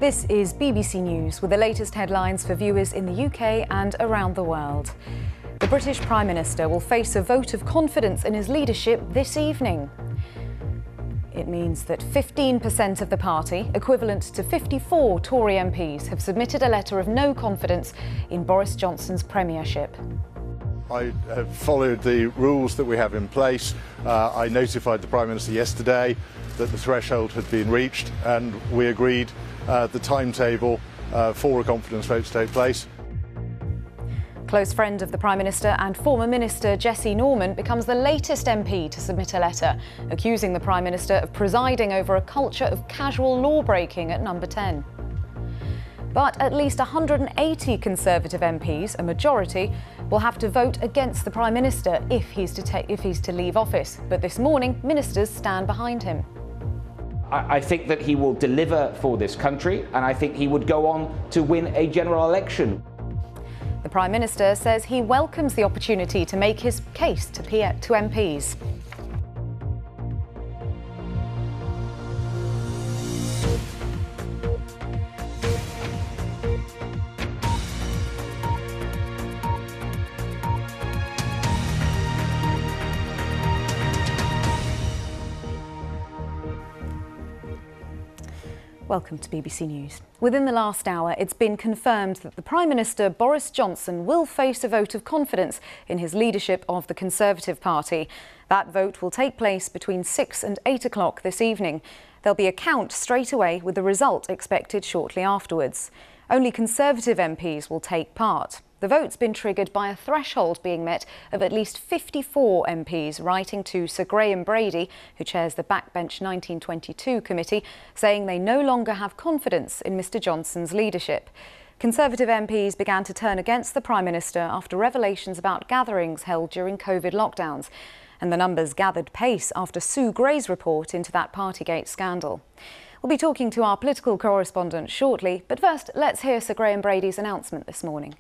This is BBC News with the latest headlines for viewers in the UK and around the world. The British Prime Minister will face a vote of confidence in his leadership this evening. It means that 15% of the party, equivalent to 54 Tory MPs, have submitted a letter of no confidence in Boris Johnson's premiership. I have followed the rules that we have in place. I notified the Prime Minister yesterday that the threshold had been reached, and we agreed the timetable for a confidence vote to take place. Close friend of the Prime Minister and former Minister Jessie Norman becomes the latest MP to submit a letter accusing the Prime Minister of presiding over a culture of casual law-breaking at Number 10. But at least 180 Conservative MPs, a majority, will have to vote against the Prime Minister if he's to leave office. But this morning, ministers stand behind him. I think that he will deliver for this country, and I think he would go on to win a general election. The Prime Minister says he welcomes the opportunity to make his case to MPs. Welcome to BBC News. Within the last hour, it's been confirmed that the Prime Minister, Boris Johnson, will face a vote of confidence in his leadership of the Conservative Party. That vote will take place between 6 and 8 o'clock this evening. There'll be a count straight away, with the result expected shortly afterwards. Only Conservative MPs will take part. The vote's been triggered by a threshold being met of at least 54 MPs writing to Sir Graham Brady, who chairs the Backbench 1922 committee, saying they no longer have confidence in Mr Johnson's leadership. Conservative MPs began to turn against the Prime Minister after revelations about gatherings held during COVID lockdowns. And the numbers gathered pace after Sue Gray's report into that Partygate scandal. We'll be talking to our political correspondent shortly, but first, let's hear Sir Graham Brady's announcement this morning.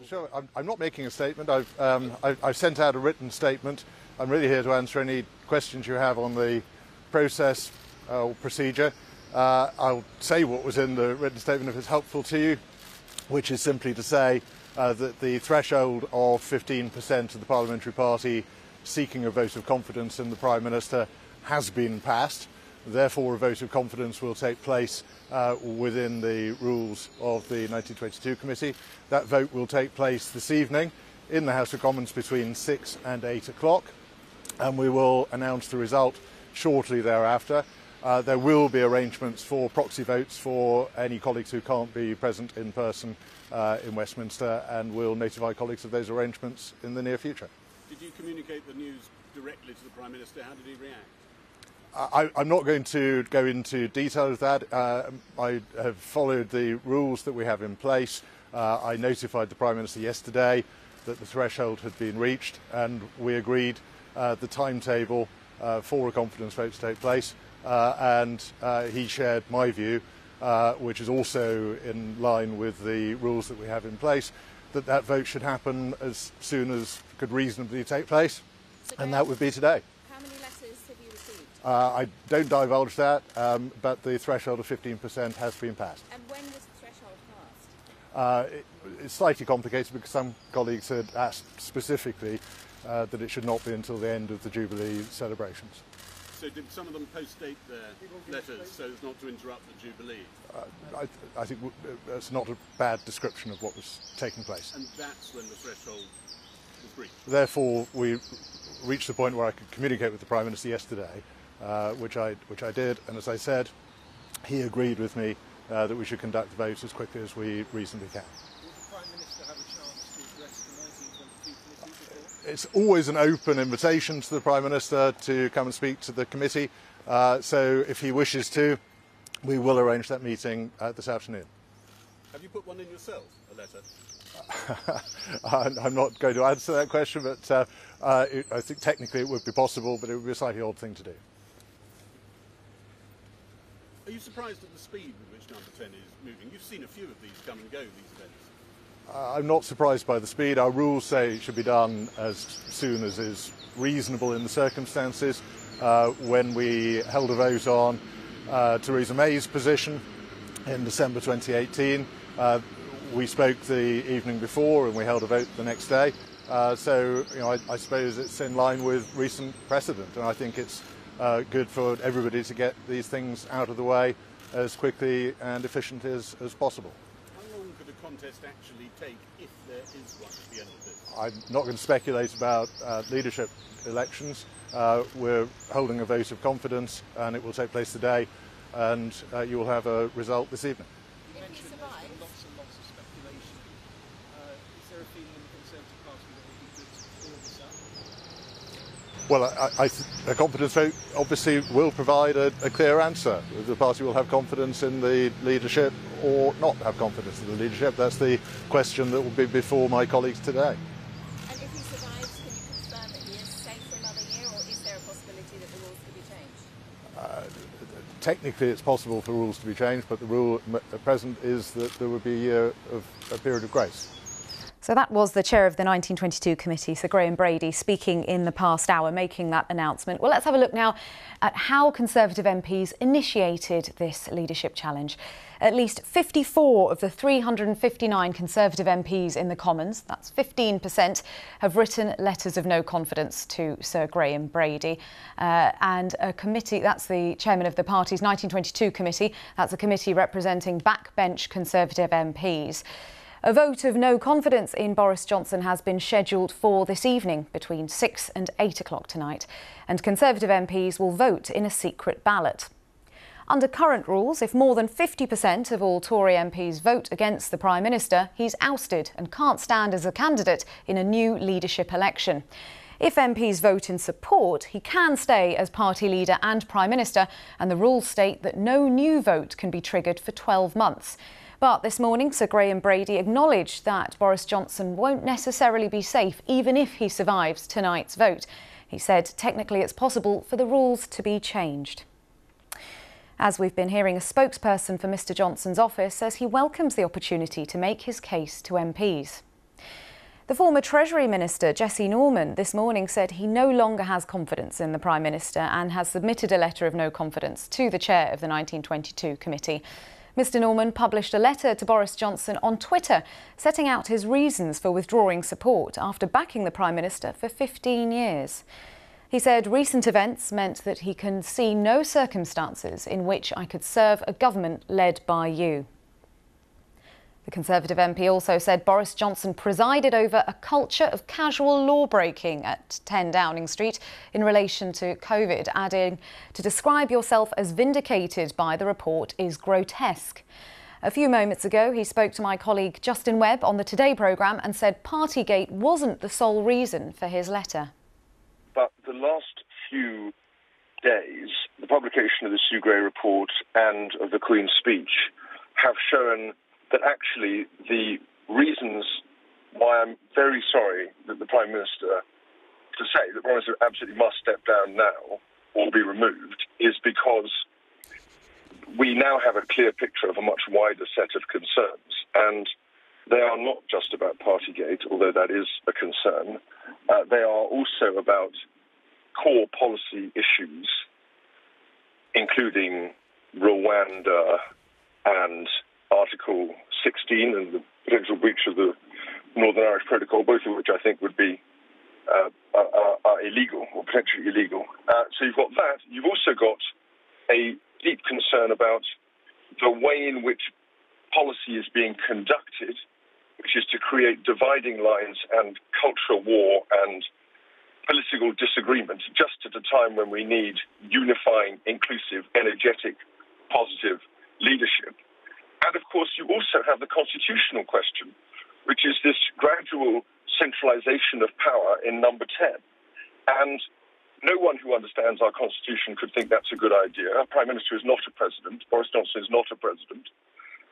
Sure, I'm not making a statement. I've sent out a written statement. I'm really here to answer any questions you have on the process or procedure. I'll say what was in the written statement if it's helpful to you, which is simply to say that the threshold of 15% of the parliamentary party seeking a vote of confidence in the Prime Minister has been passed. Therefore, a vote of confidence will take place within the rules of the 1922 committee. That vote will take place this evening in the House of Commons between 6 and 8 o'clock, and we will announce the result shortly thereafter. There will be arrangements for proxy votes for any colleagues who can't be present in person in Westminster, and we'll notify colleagues of those arrangements in the near future. Did you communicate the news directly to the Prime Minister? How did he react? I'm not going to go into detail of that. I have followed the rules that we have in place. I notified the Prime Minister yesterday that the threshold had been reached, and we agreed the timetable for a confidence vote to take place. And he shared my view, which is also in line with the rules that we have in place, that that vote should happen as soon as could reasonably take place, and that would be today. I don't divulge that, but the threshold of 15% has been passed. And when was the threshold passed? It's slightly complicated because some colleagues had asked specifically that it should not be until the end of the Jubilee celebrations. So did some of them post-date their letters so as not to interrupt the Jubilee? I think that's not a bad description of what was taking place. And that's when the threshold was breached? Therefore, we reached the point where I could communicate with the Prime Minister yesterday, which I did, and as I said, he agreed with me that we should conduct the vote as quickly as we reasonably can. Will the Prime Minister have a chance to address the 1922 committee? It's always an open invitation to the Prime Minister to come and speak to the committee, so if he wishes to, we will arrange that meeting this afternoon. Have you put one in yourself, a letter? I'm not going to answer that question, but I think technically it would be possible, but it would be a slightly odd thing to do. Are you surprised at the speed with which Number 10 is moving? You've seen a few of these come and go, these events. I'm not surprised by the speed. Our rules say it should be done as soon as is reasonable in the circumstances. When we held a vote on Theresa May's position in December 2018. We spoke the evening before and we held a vote the next day. So I suppose it's in line with recent precedent, and I think it's good for everybody to get these things out of the way as quickly and efficiently as possible. How long could a contest actually take if there is one at the end of this? I'm not going to speculate about leadership elections. We're holding a vote of confidence and it will take place today, and you will have a result this evening. You mentioned there's lots and lots of speculation. Is there a feeling in the Conservative Party that it would be good to clear this up? Well, a confidence vote obviously will provide a clear answer. The party will have confidence in the leadership or not have confidence in the leadership. That's the question that will be before my colleagues today. And if he survives, can you confirm that he is safe for another year, or is there a possibility that the rules could be changed? Technically, it's possible for rules to be changed, but the rule at present is that there would be a year of a period of grace. So that was the chair of the 1922 committee, Sir Graham Brady, speaking in the past hour, making that announcement. Well, let's have a look now at how Conservative MPs initiated this leadership challenge. At least 54 of the 359 Conservative MPs in the Commons, that's 15%, have written letters of no confidence to Sir Graham Brady. And a committee, that's the chairman of the party's 1922 committee, that's a committee representing backbench Conservative MPs. A vote of no confidence in Boris Johnson has been scheduled for this evening between 6 and 8 o'clock tonight, and Conservative MPs will vote in a secret ballot. Under current rules, if more than 50% of all Tory MPs vote against the Prime Minister, he's ousted and can't stand as a candidate in a new leadership election. If MPs vote in support, he can stay as party leader and Prime Minister, and the rules state that no new vote can be triggered for 12 months. But this morning, Sir Graham Brady acknowledged that Boris Johnson won't necessarily be safe even if he survives tonight's vote. He said technically it's possible for the rules to be changed. As we've been hearing, a spokesperson for Mr Johnson's office says he welcomes the opportunity to make his case to MPs. The former Treasury Minister, Jesse Norman, this morning said he no longer has confidence in the Prime Minister and has submitted a letter of no confidence to the chair of the 1922 committee. Mr Norman published a letter to Boris Johnson on Twitter, setting out his reasons for withdrawing support after backing the Prime Minister for 15 years. He said recent events meant that he can see no circumstances in which I could serve a government led by you. The Conservative MP also said Boris Johnson presided over a culture of casual law-breaking at 10 Downing Street in relation to COVID, adding, "To describe yourself as vindicated by the report is grotesque." A few moments ago, he spoke to my colleague Justin Webb on the Today programme and said Partygate wasn't the sole reason for his letter. But the last few days, the publication of the Sue Gray report and of the Queen's speech have shown that actually the reasons why I'm very sorry that the Prime Minister, to say that the Prime Minister absolutely must step down now or be removed, is because we now have a clear picture of a much wider set of concerns. And they are not just about Partygate, although that is a concern. They are also about core policy issues, including Rwanda and Article 16 and the potential breach of the Northern Irish Protocol, both of which I think would be are illegal or potentially illegal. So you've got that. You've also got a deep concern about the way in which policy is being conducted, which is to create dividing lines and cultural war and political disagreement just at a time when we need unifying, inclusive, energetic, positive leadership. And of course, you also have the constitutional question, which is this gradual centralisation of power in number 10. And no one who understands our constitution could think that's a good idea. Our Prime Minister is not a president. Boris Johnson is not a president.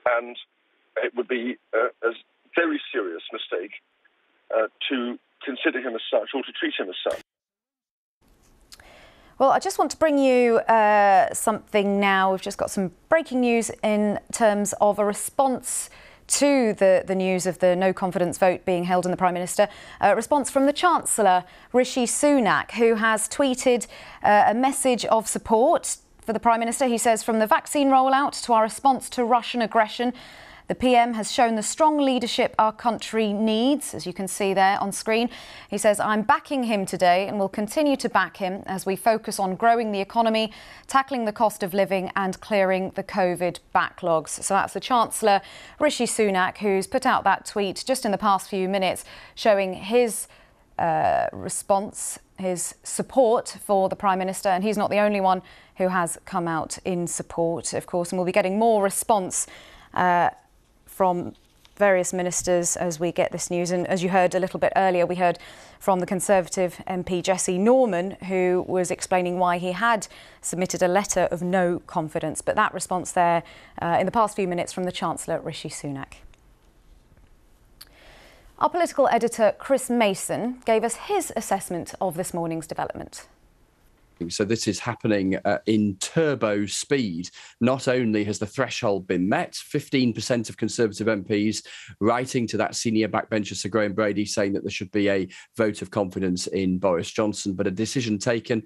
And it would be a very serious mistake to consider him as such or to treat him as such. Well, I just want to bring you something now. We've just got some breaking news in terms of a response to the news of the no confidence vote being held in the Prime Minister. A response from the Chancellor, Rishi Sunak, who has tweeted a message of support for the Prime Minister. He says, from the vaccine rollout to our response to Russian aggression, the PM has shown the strong leadership our country needs, as you can see there on screen. He says, I'm backing him today and will continue to back him as we focus on growing the economy, tackling the cost of living and clearing the COVID backlogs. So that's the Chancellor, Rishi Sunak, who's put out that tweet just in the past few minutes showing his response, his support for the Prime Minister. And he's not the only one who has come out in support, of course, and we'll be getting more response from various ministers as we get this news. And as you heard a little bit earlier, we heard from the Conservative MP Jesse Norman, who was explaining why he had submitted a letter of no confidence. But that response there in the past few minutes from the Chancellor, Rishi Sunak. Our political editor, Chris Mason, gave us his assessment of this morning's development. So this is happening in turbo speed. Not only has the threshold been met, 15% of Conservative MPs writing to that senior backbencher Sir Graham Brady saying that there should be a vote of confidence in Boris Johnson, but a decision taken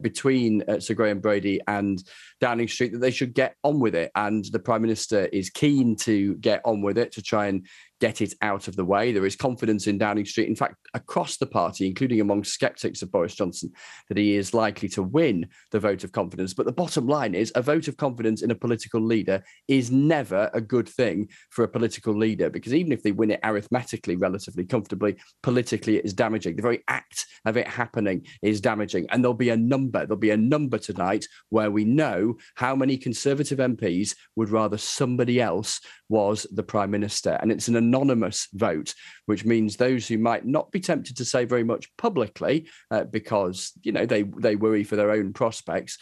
between Sir Graham Brady and Downing Street that they should get on with it. And the Prime Minister is keen to get on with it, to try and get it out of the way. There is confidence in Downing Street, in fact, across the party, including among sceptics of Boris Johnson, that he is likely to win the vote of confidence. But the bottom line is a vote of confidence in a political leader is never a good thing for a political leader, because even if they win it arithmetically relatively comfortably, politically it is damaging. The very act of it happening is damaging. And there'll be a number tonight where we know how many Conservative MPs would rather somebody else was the Prime Minister. And it's an anonymous vote, which means those who might not be tempted to say very much publicly because, you know, they worry for their own prospects,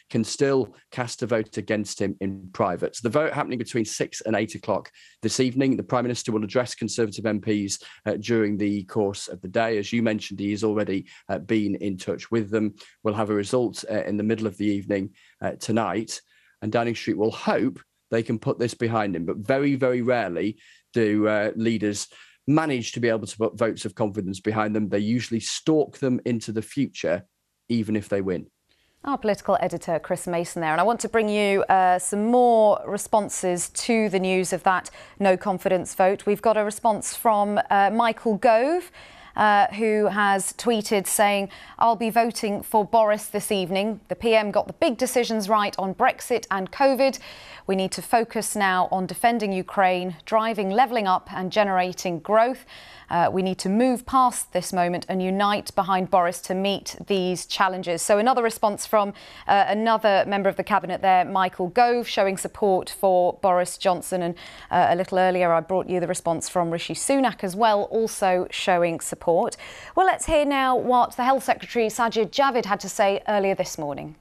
can still cast a vote against him in private. So the vote happening between 6 and 8 o'clock this evening. The Prime Minister will address Conservative MPs during the course of the day. As you mentioned, he has already been in touch with them. We'll have a result in the middle of the evening tonight, and Downing Street will hope they can put this behind him. But very, very rarely do leaders manage to be able to put votes of confidence behind them. They usually stalk them into the future, even if they win. Our political editor, Chris Mason there. And I want to bring you some more responses to the news of that no confidence vote. We've got a response from Michael Gove, who has tweeted saying, I'll be voting for Boris this evening. The PM got the big decisions right on Brexit and COVID. We need to focus now on defending Ukraine, driving levelling up and generating growth. We need to move past this moment and unite behind Boris to meet these challenges. So another response from another member of the cabinet there, Michael Gove, showing support for Boris Johnson. And a little earlier, I brought you the response from Rishi Sunak as well, also showing support. Well, let's hear now what the Health Secretary Sajid Javid had to say earlier this morning.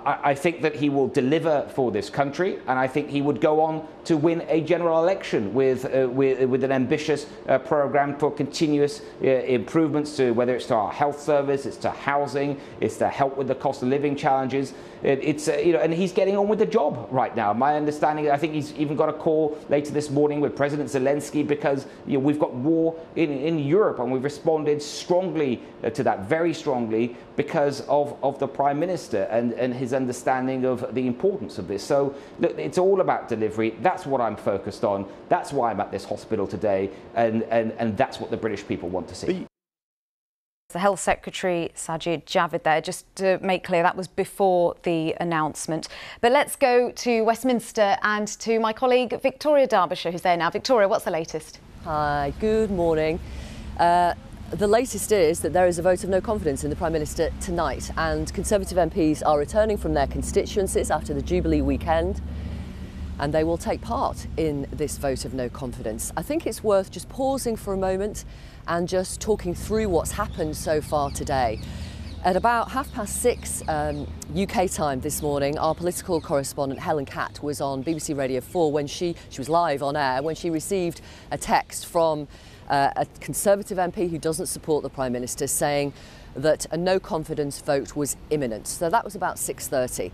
I think that he will deliver for this country, and I think he would go on to win a general election with an ambitious programme for continuous improvements to whether it's to our health service, it's to housing, it's to help with the cost of living challenges. And he's getting on with the job right now. My understanding, I think he's even got a call later this morning with President Zelensky because we've got war in Europe, and we've responded strongly to that, very strongly, because of the Prime Minister and his understanding of the importance of this. So look, it's all about delivery. That's what I'm focused on. That's why I'm at this hospital today, and that's what the British people want to see. The Health Secretary Sajid Javid there, just to make clear, that was before the announcement. But let's go to Westminster and to my colleague Victoria Derbyshire, who's there now. Victoria, what's the latest? Hi, good morning. The latest is that there is a vote of no confidence in the Prime Minister tonight, and Conservative MPs are returning from their constituencies after the Jubilee weekend, and they will take part in this vote of no confidence. I think it's worth just pausing for a moment and just talking through what's happened so far today. At about 6:30 UK time this morning, our political correspondent Helen Catt was on BBC Radio 4 when she was live on air when she received a text from a Conservative MP who doesn't support the Prime Minister saying that a no confidence vote was imminent. So that was about 6:30.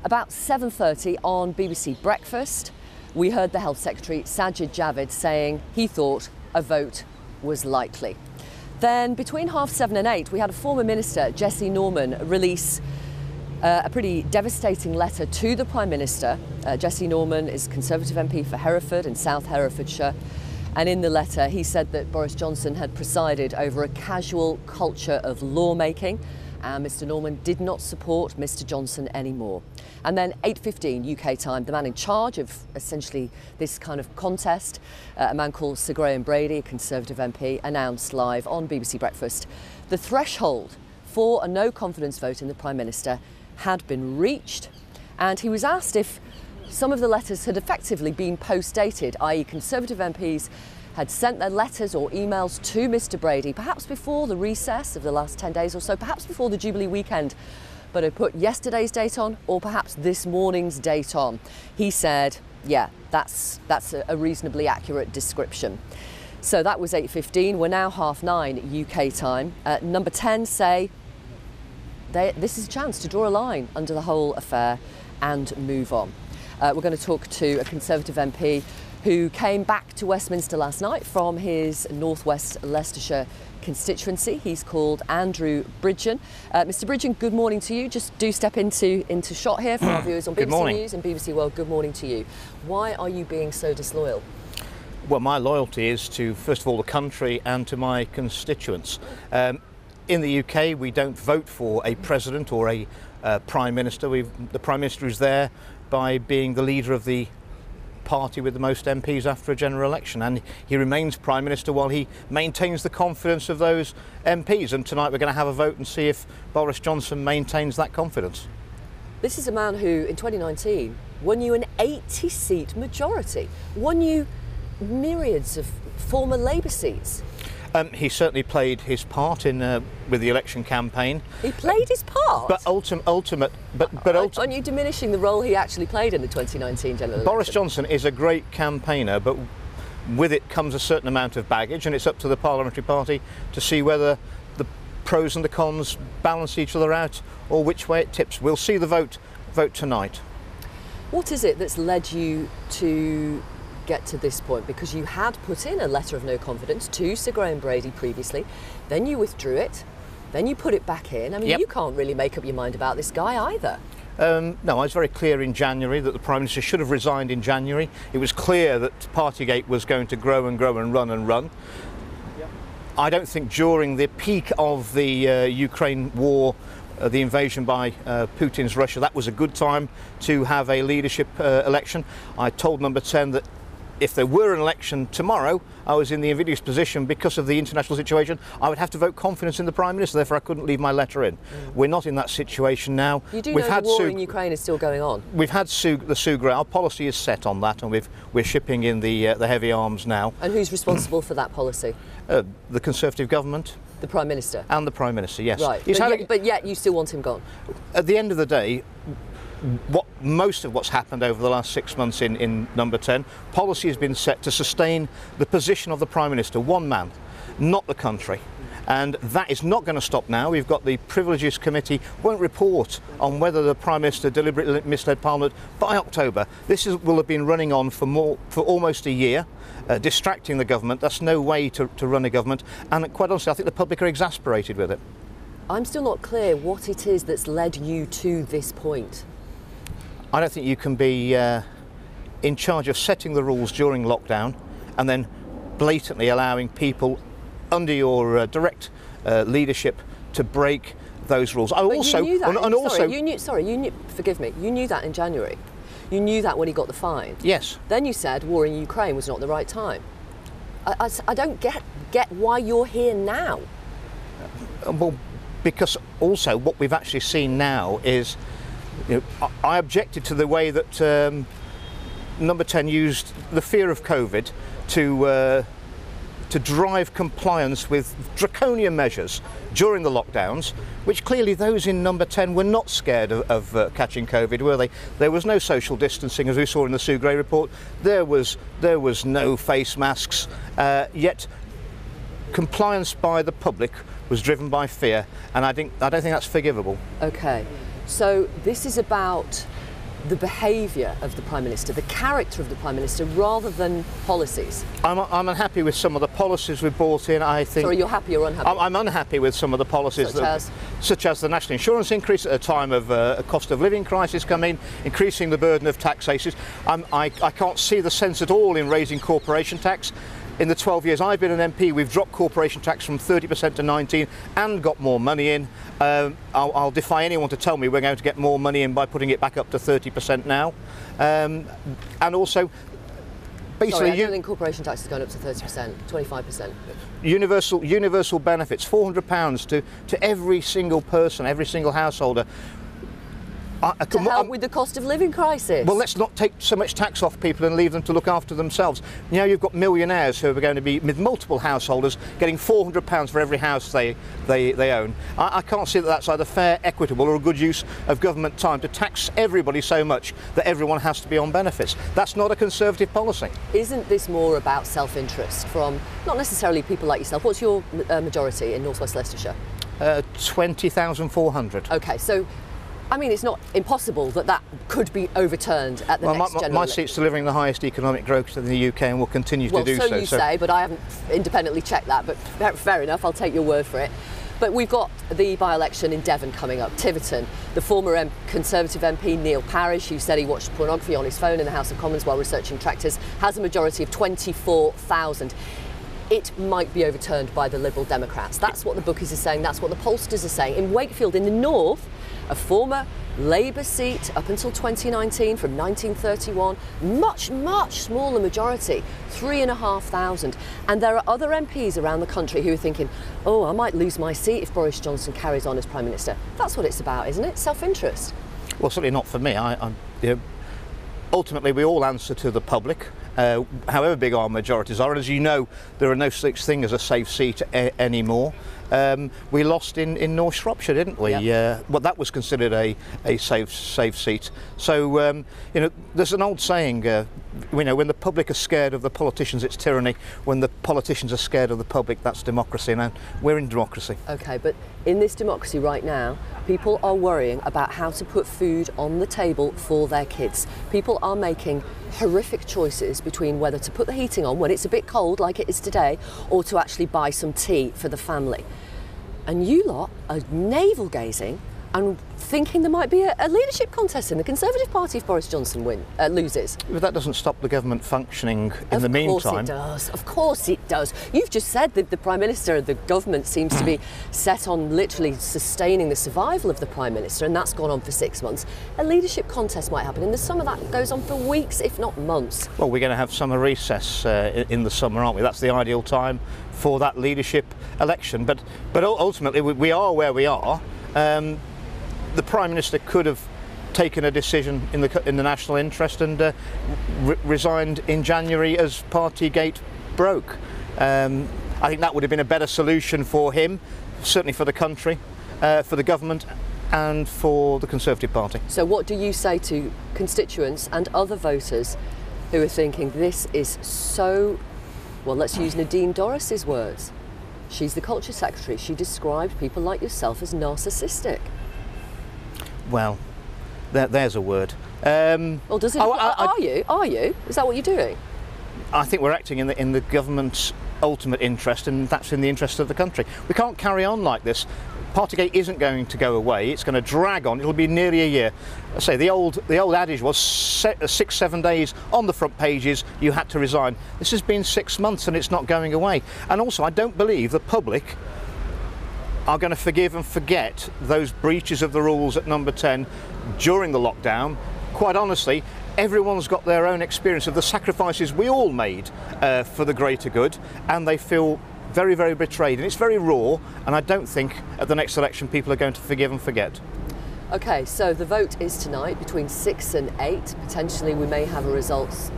About 7:30 on BBC Breakfast, we heard the Health Secretary Sajid Javid saying he thought a vote was likely. Then between 7:30 and 8, we had a former minister, Jesse Norman, release A pretty devastating letter to the Prime Minister. Jesse Norman is Conservative MP for Hereford and South Herefordshire. And in the letter, he said that Boris Johnson had presided over a casual culture of lawmaking, and Mr Norman did not support Mr Johnson anymore. And then 8:15 UK time, the man in charge of essentially this kind of contest, a man called Sir Graham Brady, a Conservative MP, announced live on BBC Breakfast the threshold for a no confidence vote in the Prime Minister had been reached, and he was asked if some of the letters had effectively been post-dated, i.e. Conservative MPs had sent their letters or emails to Mr Brady, perhaps before the recess of the last 10 days or so, perhaps before the Jubilee weekend, but had put yesterday's date on or perhaps this morning's date on. He said, yeah, that's a reasonably accurate description. So that was 8:15, we're now 9:30 UK time. Number 10 say this is a chance to draw a line under the whole affair and move on. We're going to talk to a Conservative MP who came back to Westminster last night from his northwest Leicestershire constituency. He's called Andrew Bridgen. Mr Bridgen, good morning to you. Just do step into shot here for our viewers on BBC News and BBC World. Good morning to you. Why are you being so disloyal? Well, my loyalty is to, first of all, the country and to my constituents. In the UK, we don't vote for a president or a prime minister. The prime minister is there by being the leader of the party with the most MPs after a general election, and he remains prime minister while he maintains the confidence of those MPs. And tonight we're going to have a vote and see if Boris Johnson maintains that confidence. This is a man who, in 2019, won you an 80-seat majority, won you myriads of former Labour seats. He certainly played his part in with the election campaign. He played his part? But aren't you diminishing the role he actually played in the 2019 general election? Boris Johnson is a great campaigner, but with it comes a certain amount of baggage, and it's up to the parliamentary party to see whether the pros and the cons balance each other out or which way it tips. We'll see the vote tonight. What is it that's led you to get to this point? Because you had put in a letter of no confidence to Sir Graham Brady previously, then you withdrew it, then you put it back in. I mean, You can't really make up your mind about this guy either. No, I was very clear in January that the Prime Minister should have resigned in January. It was clear that Partygate was going to grow and grow and run and run. I don't think during the peak of the Ukraine war, the invasion by Putin's Russia, that was a good time to have a leadership election. I told Number 10 that if there were an election tomorrow, I was in the invidious position because of the international situation. I would have to vote confidence in the Prime Minister, therefore I couldn't leave my letter in. We're not in that situation now. You do know the war in Ukraine is still going on? We've had the Sugar. Our policy is set on that, and we're shipping in the heavy arms now. And who's responsible for that policy? The Conservative government. The Prime Minister? And the Prime Minister, yes. Right, but yet you still want him gone? At the end of the day, most of what's happened over the last 6 months in Number 10, policy has been set to sustain the position of the Prime Minister, one man, not the country. And that is not going to stop now. We've got the Privileges Committee won't report on whether the Prime Minister deliberately misled Parliament by October. This will have been running on for almost a year, distracting the government. That's no way to run a government. And quite honestly, I think the public are exasperated with it. I'm still not clear what it is that's led you to this point. I don't think you can be in charge of setting the rules during lockdown and then blatantly allowing people under your direct leadership to break those rules. You knew that. Forgive me. You knew that in January. You knew that when he got the fine. Yes. Then you said war in Ukraine was not the right time. I don't get why you're here now. Well, because also what we've actually seen now is, I objected to the way that Number 10 used the fear of COVID to drive compliance with draconian measures during the lockdowns, which clearly those in Number 10 were not scared of catching COVID, were they? There was no social distancing, as we saw in the Sue Gray report. There was no face masks, yet compliance by the public was driven by fear, and I don't think that's forgivable. Okay. So this is about the behaviour of the Prime Minister, the character of the Prime Minister, rather than policies. I'm unhappy with some of the policies we've brought in. I think. Sorry, you're happy or unhappy? I'm unhappy with some of the policies. such as the national insurance increase at a time of a cost of living crisis coming, increasing the burden of taxation. I can't see the sense at all in raising corporation tax. In the 12 years I've been an MP, we've dropped corporation tax from 30% to 19% and got more money in. I'll defy anyone to tell me we're going to get more money in by putting it back up to 30% now. And also, basically, Sorry, I don't think corporation tax has gone up to 30%, 25%. Universal benefits, £400 to every single person, every single householder. To help with the cost of living crisis. Well, let's not take so much tax off people and leave them to look after themselves. Now you've got millionaires who are going to be, with multiple householders, getting £400 for every house they own. I can't see that that's either fair, equitable or a good use of government time to tax everybody so much that everyone has to be on benefits. That's not a Conservative policy. Isn't this more about self-interest from not necessarily people like yourself? What's your majority in North West Leicestershire? 20,400. OK, so I mean, it's not impossible that that could be overturned at the next general my seat's delivering the highest economic growth in the UK and will continue to do so. Well, so you say, but I haven't independently checked that, but fair enough, I'll take your word for it. But we've got the by-election in Devon coming up, Tiverton. The former Conservative MP Neil Parish, who said he watched pornography on his phone in the House of Commons while researching tractors, has a majority of 24,000. It might be overturned by the Liberal Democrats. That's what the bookies are saying, that's what the pollsters are saying. In Wakefield, in the north, a former Labour seat up until 2019 from 1931, much smaller majority, 3,500. And there are other MPs around the country who are thinking, oh, I might lose my seat if Boris Johnson carries on as Prime Minister. That's what it's about, isn't it? Self-interest. Well, certainly not for me. Ultimately, we all answer to the public, however big our majorities are. And as you know, there are no such thing as a safe seat anymore. We lost in North Shropshire, didn't we? Yeah. Well, that was considered a safe seat. So, there's an old saying, when the public are scared of the politicians, it's tyranny. When the politicians are scared of the public, that's democracy. Now, we're in democracy. OK, but in this democracy right now, people are worrying about how to put food on the table for their kids. People are making horrific choices between whether to put the heating on when it's a bit cold, like it is today, or to actually buy some tea for the family. And you lot are navel-gazing and thinking there might be a leadership contest in the Conservative Party if Boris Johnson loses. But that doesn't stop the government functioning in the meantime. Of course it does. Of course it does. You've just said that the Prime Minister of the government seems to be set on literally sustaining the survival of the Prime Minister, and that's gone on for 6 months. A leadership contest might happen in the summer. That goes on for weeks, if not months. Well, we're going to have summer recess in the summer, aren't we? That's the ideal time for that leadership election. But ultimately, we are where we are. The Prime Minister could have taken a decision in the national interest and resigned in January as Partygate broke. I think that would have been a better solution for him, certainly for the country, for the government and for the Conservative Party. So what do you say to constituents and other voters who are thinking this is so, well, let's use Nadine Dorris's words. She's the Culture Secretary. She described people like yourself as narcissistic. Well, there's a word. Well, does it? Are you? Is that what you're doing? I think we're acting in the government's ultimate interest, and that's in the interest of the country. We can't carry on like this. Partygate isn't going to go away. It's going to drag on. It'll be nearly a year. I say the old adage was 6-7 days on the front pages. You had to resign. This has been 6 months, and it's not going away. And also, I don't believe the public are going to forgive and forget those breaches of the rules at number 10 during the lockdown. Quite honestly, everyone's got their own experience of the sacrifices we all made for the greater good, and they feel very, very betrayed. And it's very raw, and I don't think at the next election people are going to forgive and forget. OK, so the vote is tonight between 6 and 8. Potentially we may have a result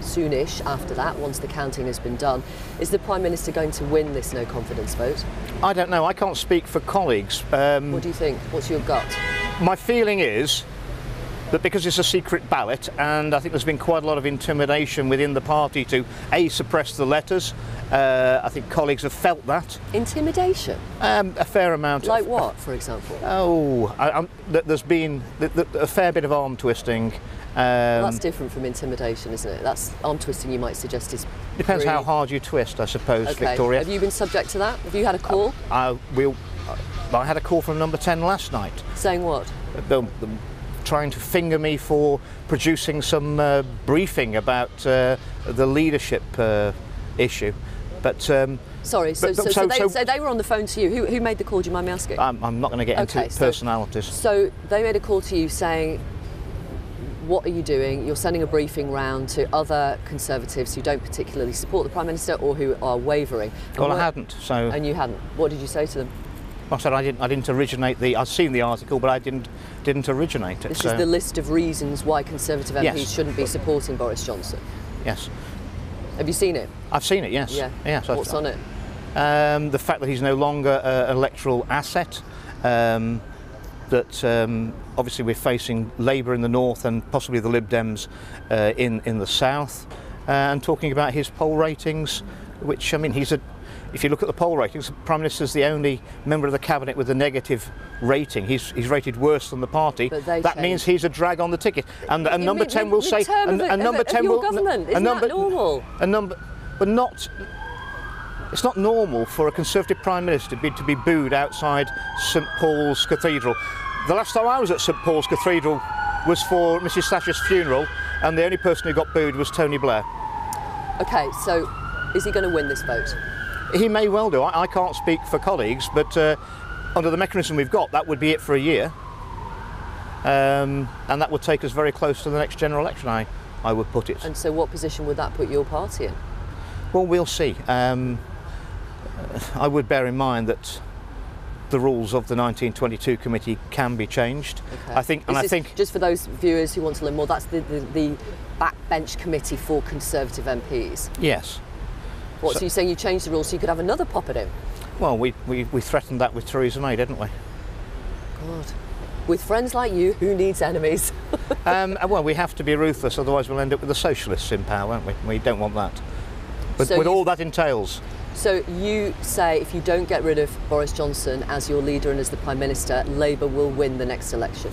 soonish after that, once the counting has been done. Is the Prime Minister going to win this no confidence vote? I don't know. I can't speak for colleagues. What do you think? What's your gut? My feeling is that because it's a secret ballot, and I think there's been quite a lot of intimidation within the party to suppress the letters. I think colleagues have felt that. Intimidation? A fair amount. Like what, for example? Oh, there's been a fair bit of arm twisting. Well, that's different from intimidation, isn't it? That's arm twisting, you might suggest, is depends how hard you twist, I suppose, okay. Victoria. Have you been subject to that? Have you had a call? I had a call from number 10 last night. Saying what? Trying to finger me for producing some briefing about the leadership issue. But sorry, so they were on the phone to you. Who made the call? Do you mind me asking? I'm not going to get into personalities. So they made a call to you saying, what are you doing? You're sending a briefing round to other Conservatives who don't particularly support the Prime Minister or who are wavering. Well, I hadn't. So. And you hadn't. What did you say to them? I said I didn't originate I've seen the article, but I didn't originate it. This is the list of reasons why Conservative MPs shouldn't be supporting Boris Johnson. Yes. Have you seen it? I've seen it. Yes. Yeah. Yes. What's on it? The fact that he's no longer an electoral asset. That obviously we're facing Labour in the north and possibly the Lib Dems in the south, and talking about his poll ratings, which I mean if you look at the poll ratings, the Prime Minister's the only member of the cabinet with a negative rating. He's rated worse than the party. That means he's a drag on the ticket. And number 10 will say, and number 10 will. Isn't that normal? But not. It's not normal for a Conservative Prime Minister to be booed outside St Paul's Cathedral. The last time I was at St Paul's Cathedral was for Mrs Thatcher's funeral, and the only person who got booed was Tony Blair. OK, so is he going to win this vote? He may well do. I can't speak for colleagues, but under the mechanism we've got, that would be it for a year. And that would take us very close to the next general election, I would put it. And so what position would that put your party in? Well, we'll see. I would bear in mind that the rules of the 1922 committee can be changed. Okay. I think, just for those viewers who want to learn more, that's the backbench committee for Conservative MPs. Yes. What? So you're saying you changed the rules so you could have another pop at him? Well, we threatened that with Theresa May, didn't we? God. With friends like you, who needs enemies? Well, we have to be ruthless, otherwise we'll end up with the socialists in power, won't we? We don't want that. But so with all that entails. So you say if you don't get rid of Boris Johnson as your leader and as the Prime Minister, Labour will win the next election?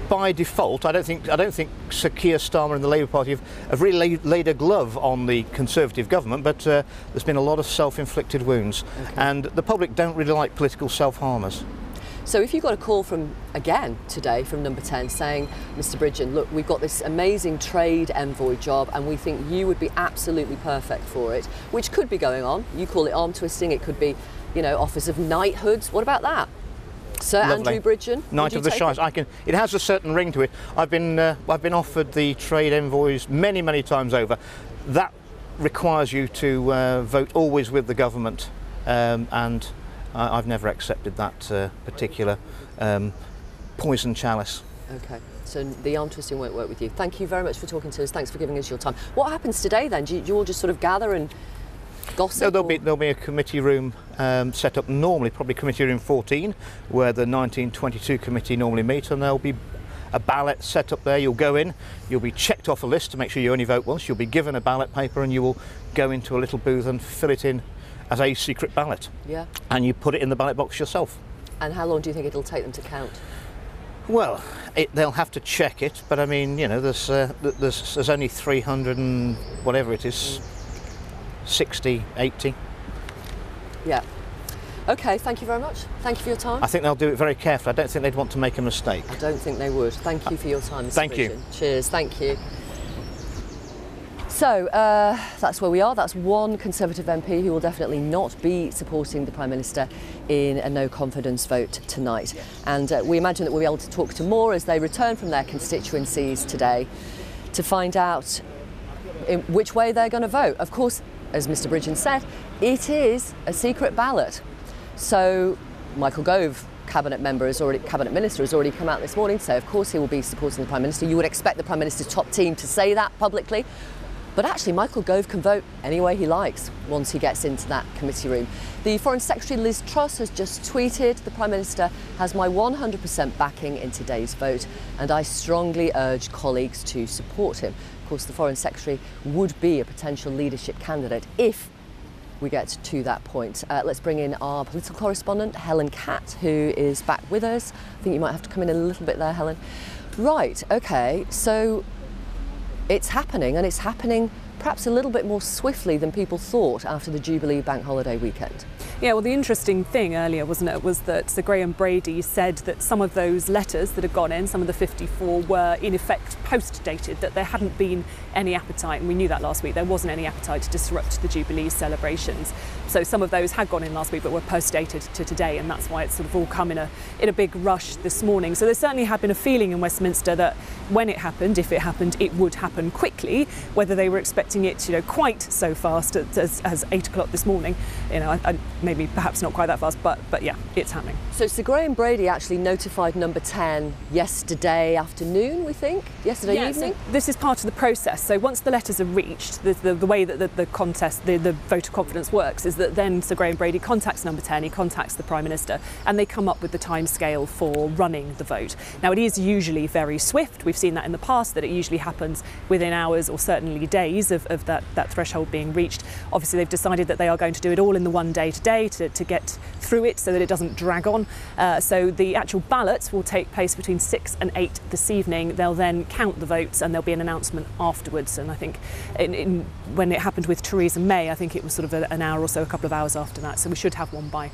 By default, I don't think Sir Keir Starmer and the Labour Party have really laid a glove on the Conservative government, but there's been a lot of self-inflicted wounds, and the public don't really like political self-harmers. So if you got a call from, again today, from number 10 saying, Mr Bridgen, look, we've got this amazing trade envoy job and we think you would be absolutely perfect for it, which could be going on. You call it arm twisting, it could be, you know, offers of knighthoods. What about that? Sir Lovely. Andrew Bridgen, Knight of the Shires. It has a certain ring to it. I've been offered the trade envoys many times over. That requires you to vote always with the government, and I've never accepted that particular poison chalice. Okay, so the arm twisting won't work with you. Thank you very much for talking to us. Thanks for giving us your time. What happens today then? Do you all just sort of gather and gossip? No, there'll be a committee room set up, normally probably committee room 14, where the 1922 committee normally meet, and there'll be a ballot set up there. You'll go in, you'll be checked off a list to make sure you only vote once. You'll be given a ballot paper and you will go into a little booth and fill it in as a secret ballot. Yeah. And you put it in the ballot box yourself. And how long do you think it'll take them to count? Well, they'll have to check it, but I mean, you know, there's only 300 and whatever it is, 60, 80. Yeah. Okay, thank you very much. Thank you for your time. I think they'll do it very carefully. I don't think they'd want to make a mistake. I don't think they would. Thank you for your time, Mr. Thank you. Cheers, thank you. So that's where we are. That's one Conservative MP who will definitely not be supporting the Prime Minister in a no confidence vote tonight. And we imagine that we'll be able to talk to more as they return from their constituencies today to find out in which way they're going to vote. Of course, as Mr Bridgen said, it is a secret ballot. So Michael Gove, cabinet minister, has already come out this morning to say, of course, he will be supporting the Prime Minister. You would expect the Prime Minister's top team to say that publicly. But actually, Michael Gove can vote any way he likes once he gets into that committee room. The Foreign Secretary Liz Truss has just tweeted, the Prime Minister has my 100% backing in today's vote, and I strongly urge colleagues to support him. Of course, the Foreign Secretary would be a potential leadership candidate if we get to that point. Let's bring in our political correspondent, Helen Catt, who is back with us. I think you might have to come in a little bit there, Helen. Right, OK, so it's happening, and it's happening perhaps a little bit more swiftly than people thought after the Jubilee bank holiday weekend. Yeah, well, the interesting thing earlier, wasn't it, was that Sir Graham Brady said that some of those letters that had gone in, some of the 54, were in effect post-dated, that there hadn't been any appetite, and we knew that last week, there wasn't any appetite to disrupt the Jubilee celebrations. So some of those had gone in last week but were post-dated to today, and that's why it's sort of all come in a big rush this morning. So there certainly had been a feeling in Westminster that when it happened, if it happened, it would happen quickly. Whether they were expecting it, quite so fast as 8 o'clock this morning, maybe perhaps not quite that fast, but yeah, it's happening. So Sir Graham Brady actually notified Number 10 yesterday afternoon, we think, yesterday evening? So this is part of the process. So once the letters are reached, the way that the contest, the vote of confidence works is that then Sir Graham Brady contacts Number 10, he contacts the Prime Minister, and they come up with the timescale for running the vote. Now, it is usually very swift. We've seen that in the past, that it usually happens within hours or certainly days of that threshold being reached. Obviously, they've decided that they are going to do it all in the one day today to get through it so that it doesn't drag on. So the actual ballots will take place between 6 and 8 this evening. They'll then count the votes and there'll be an announcement afterwards. And I think when it happened with Theresa May, I think it was sort of an hour or so, a couple of hours after that. So we should have one by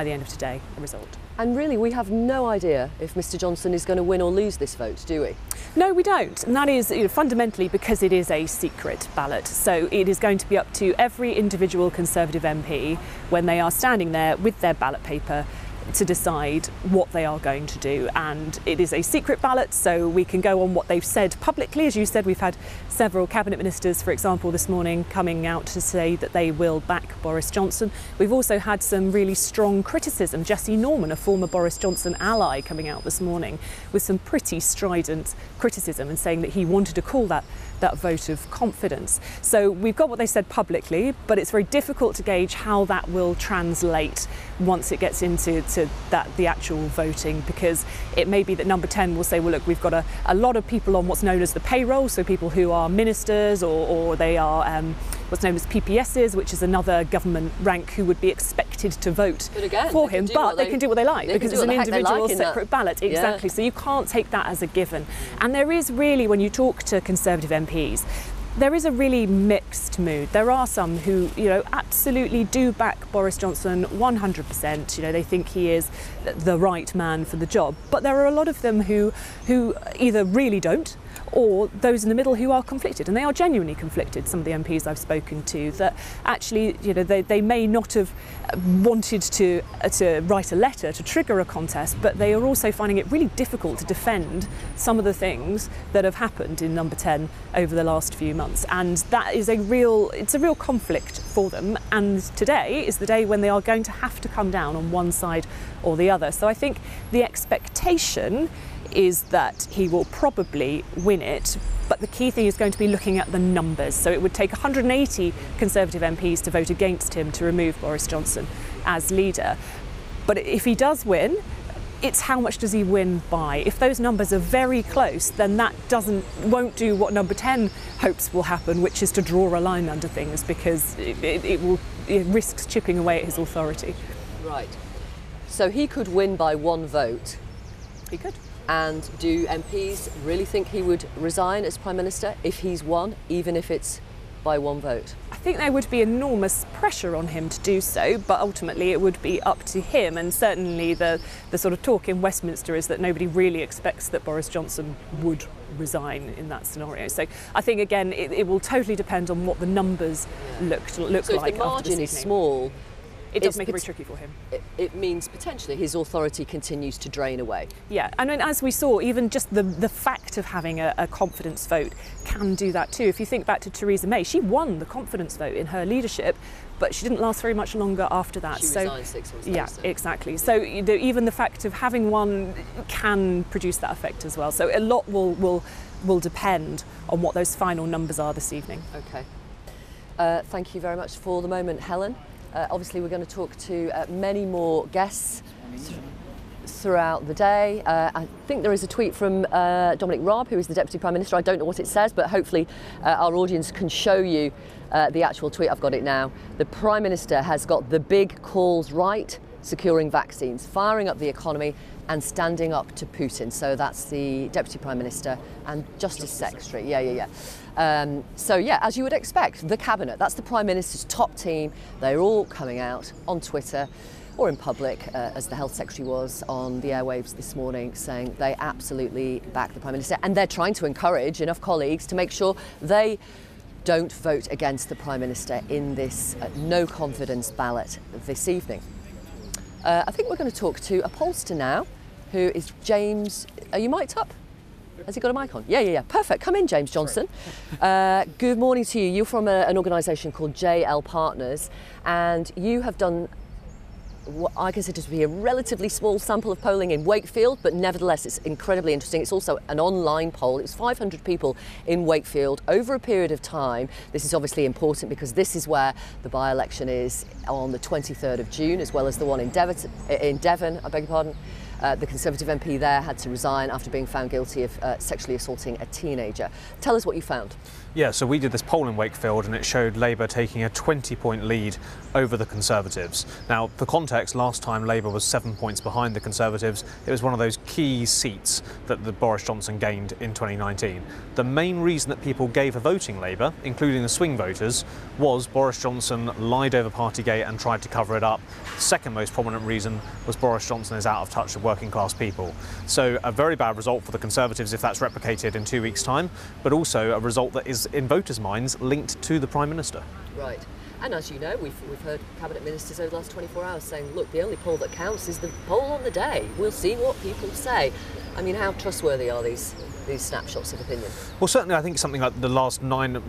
the end of today, the result. And really, we have no idea if Mr Johnson is going to win or lose this vote, do we? No, we don't. And that is fundamentally because it is a secret ballot. So it is going to be up to every individual Conservative MP when they are standing there with their ballot paper to decide what they are going to do. And it is a secret ballot, so we can go on what they've said publicly. As you said, we've had several cabinet ministers, for example, this morning coming out to say that they will back Boris Johnson. We've also had some really strong criticism. Jessie Norman, a former Boris Johnson ally, coming out this morning with some pretty strident criticism and saying that he wanted to call that vote of confidence. So we've got what they said publicly, but it's very difficult to gauge how that will translate once it gets into the actual voting, because it may be that Number 10 will say, well, look, we've got a lot of people on what's known as the payroll, so people who are ministers or they are what's known as PPSs, which is another government rank, who would be expected to vote for him, but they can do what they like because it's an individual separate ballot. Exactly. So you can't take that as a given. And there is really, when you talk to Conservative MPs, there is a really mixed mood. There are some who, absolutely do back Boris Johnson 100%. They think he is the right man for the job. But there are a lot of them who either really don't, or those in the middle who are conflicted, and they are genuinely conflicted. Some of the MPs I've spoken to, that actually, they may not have wanted to write a letter to trigger a contest, but they are also finding it really difficult to defend some of the things that have happened in Number 10 over the last few months, and that is a real conflict for them. And today is the day when they are going to have to come down on one side or the other. So I think the expectation is that he will probably win it, but the key thing is going to be looking at the numbers. So it would take 180 Conservative MPs to vote against him to remove Boris Johnson as leader. But if he does win, it's how much does he win by? If those numbers are very close, then that won't do what Number 10 hopes will happen, which is to draw a line under things, because it risks chipping away at his authority. Right. So he could win by one vote. He could. And do MPs really think he would resign as Prime Minister if he's won, even if it's by one vote? I think there would be enormous pressure on him to do so, but ultimately it would be up to him. And certainly the sort of talk in Westminster is that nobody really expects that Boris Johnson would resign in that scenario. So I think, again, it will totally depend on what the numbers look so like. So if the margin is small, it does make it very tricky for him. It means potentially his authority continues to drain away. Yeah, and as we saw, even just the fact of having a confidence vote can do that too. If you think back to Theresa May, she won the confidence vote in her leadership, but she didn't last very much longer after that. She resigned 6 months later. Yeah, exactly. So even the fact of having one can produce that effect as well. So a lot will depend on what those final numbers are this evening. Okay. Thank you very much for the moment, Helen. Obviously, we're going to talk to many more guests throughout the day. I think there is a tweet from Dominic Raab, who is the Deputy Prime Minister. I don't know what it says, but hopefully our audience can show you the actual tweet. I've got it now. The Prime Minister has got the big calls right securing vaccines, firing up the economy and standing up to Putin. So that's the Deputy Prime Minister and Justice Secretary. So yeah, as you would expect, the Cabinet, that's the Prime Minister's top team. They're all coming out on Twitter or in public, as the Health Secretary was on the airwaves this morning, saying they absolutely back the Prime Minister, and they're trying to encourage enough colleagues to make sure they don't vote against the Prime Minister in this no confidence ballot this evening. I think we're going to talk to a pollster now, who is James. Are you mic'd up? Has he got a mic on? Yeah. Perfect. Come in, James Johnson. Good morning to you. You're from an organisation called JL Partners, and you have done what I consider to be a relatively small sample of polling in Wakefield, but nevertheless it's incredibly interesting. It's also an online poll. It was 500 people in Wakefield over a period of time. This is obviously important because this is where the by-election is on the 23rd of June, as well as the one in Devon, I beg your pardon. The Conservative MP there had to resign after being found guilty of sexually assaulting a teenager. Tell us what you found. Yeah, so we did this poll in Wakefield and it showed Labour taking a 20-point lead over the Conservatives. Now, for context, last time Labour was 7 points behind the Conservatives. It was one of those key seats that Boris Johnson gained in 2019. The main reason that people gave for voting Labour, including the swing voters, was Boris Johnson lied over Partygate and tried to cover it up. The second most prominent reason was Boris Johnson is out of touch with working class people. So a very bad result for the Conservatives if that's replicated in 2 weeks' time, but also a result that is, in voters' minds, linked to the Prime Minister. Right. And as you know, we've heard Cabinet Ministers over the last 24 hours saying, look, the only poll that counts is the poll on the day. We'll see what people say. I mean, how trustworthy are these snapshots of opinion? Well, certainly I think something like the last nine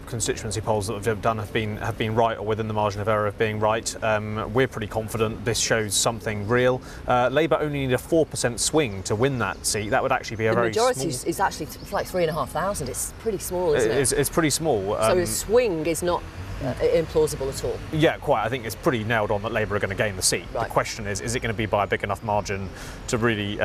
constituency polls that we've done have been right or within the margin of error of being right. We're pretty confident this shows something real. Labour only need a 4% swing to win that seat. That would actually be a very small... The majority is actually like 3,500. It's pretty small, isn't it? It's pretty small. So a swing is not implausible at all? Yeah, quite. I think it's pretty nailed on that Labour are going to gain the seat. Right. The question is it going to be by a big enough margin to really,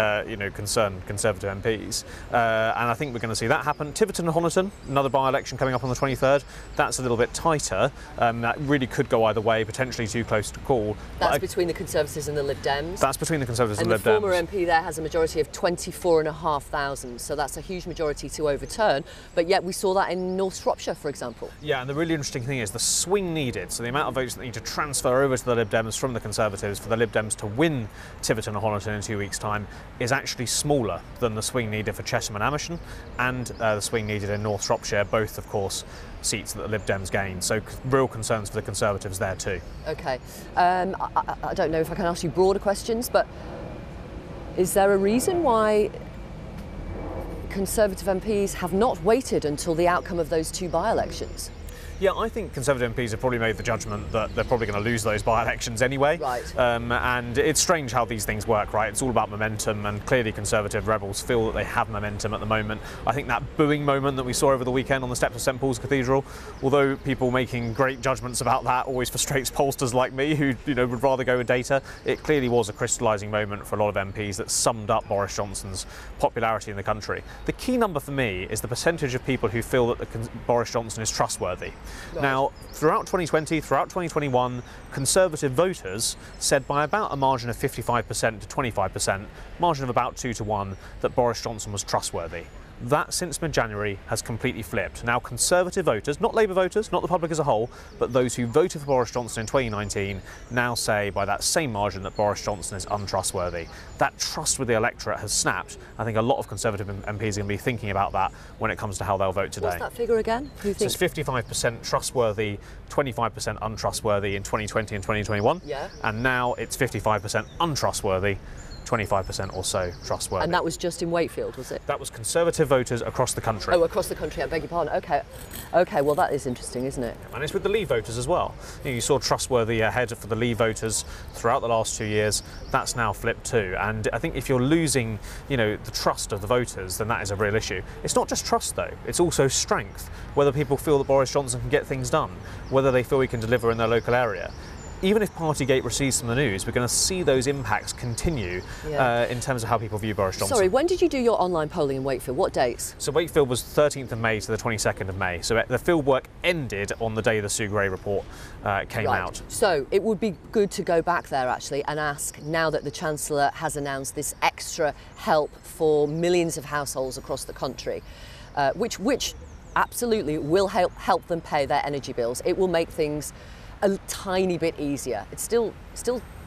concern Conservative MPs? And I think we're going to see that happen. Tiverton and Honiton, another by-election coming up on the 23rd. That's a little bit tighter. That really could go either way, potentially too close to call. That's between the Conservatives and the Lib Dems? That's between the Conservatives and the Lib Dems. And the former MP there has a majority of 24,500, so that's a huge majority to overturn. But yet we saw that in North Shropshire, for example. Yeah, and the really interesting thing is the swing needed, so the amount of votes that need to transfer over to the Lib Dems from the Conservatives for the Lib Dems to win Tiverton and Honiton in 2 weeks' time is actually smaller than the swing needed for Chesham and Amersham and the swing needed in North Shropshire, both, of course, seats that the Lib Dems gained. So real concerns for the Conservatives there too. OK. I don't know if I can ask you broader questions, but is there a reason why Conservative MPs have not waited until the outcome of those two by-elections? Yeah, I think Conservative MPs have probably made the judgment that they're probably going to lose those by-elections anyway. Right. And it's strange how these things work, right? It's all about momentum, and clearly Conservative rebels feel that they have momentum at the moment. I think that booing moment that we saw over the weekend on the steps of St Paul's Cathedral, although people making great judgments about that always frustrates pollsters like me who would rather go with data, it clearly was a crystallising moment for a lot of MPs that summed up Boris Johnson's popularity in the country. The key number for me is the percentage of people who feel that Boris Johnson is trustworthy. Right. Now, throughout 2020, throughout 2021, Conservative voters said by about a margin of 55% to 25%, margin of about 2 to 1, that Boris Johnson was trustworthy. That, since mid-January, has completely flipped. Now, Conservative voters, not Labour voters, not the public as a whole, but those who voted for Boris Johnson in 2019 now say by that same margin that Boris Johnson is untrustworthy. That trust with the electorate has snapped. I think a lot of Conservative MPs are going to be thinking about that when it comes to how they'll vote today. What's that figure again? So it's 55% trustworthy, 25% untrustworthy in 2020 and 2021. Yeah. And now it's 55% untrustworthy, 25% or so trustworthy. And that was just in Wakefield, was it? That was Conservative voters across the country. Oh, across the country, I beg your pardon. OK. OK, well, that is interesting, isn't it? And it's with the Leave voters as well. You saw trustworthy ahead for the Leave voters throughout the last 2 years. That's now flipped too. And I think if you're losing, the trust of the voters, then that is a real issue. It's not just trust, though. It's also strength. Whether people feel that Boris Johnson can get things done, whether they feel he can deliver in their local area. even if Partygate receives some of the news, we're going to see those impacts continue in terms of how people view Boris Johnson. Sorry, when did you do your online polling in Wakefield? What dates? So Wakefield was 13th of May to the 22nd of May. So the fieldwork ended on the day the Sue Gray report came out. So it would be good to go back there actually and ask, now that the Chancellor has announced this extra help for millions of households across the country, which absolutely will help them pay their energy bills. It will make things a tiny bit easier. It's still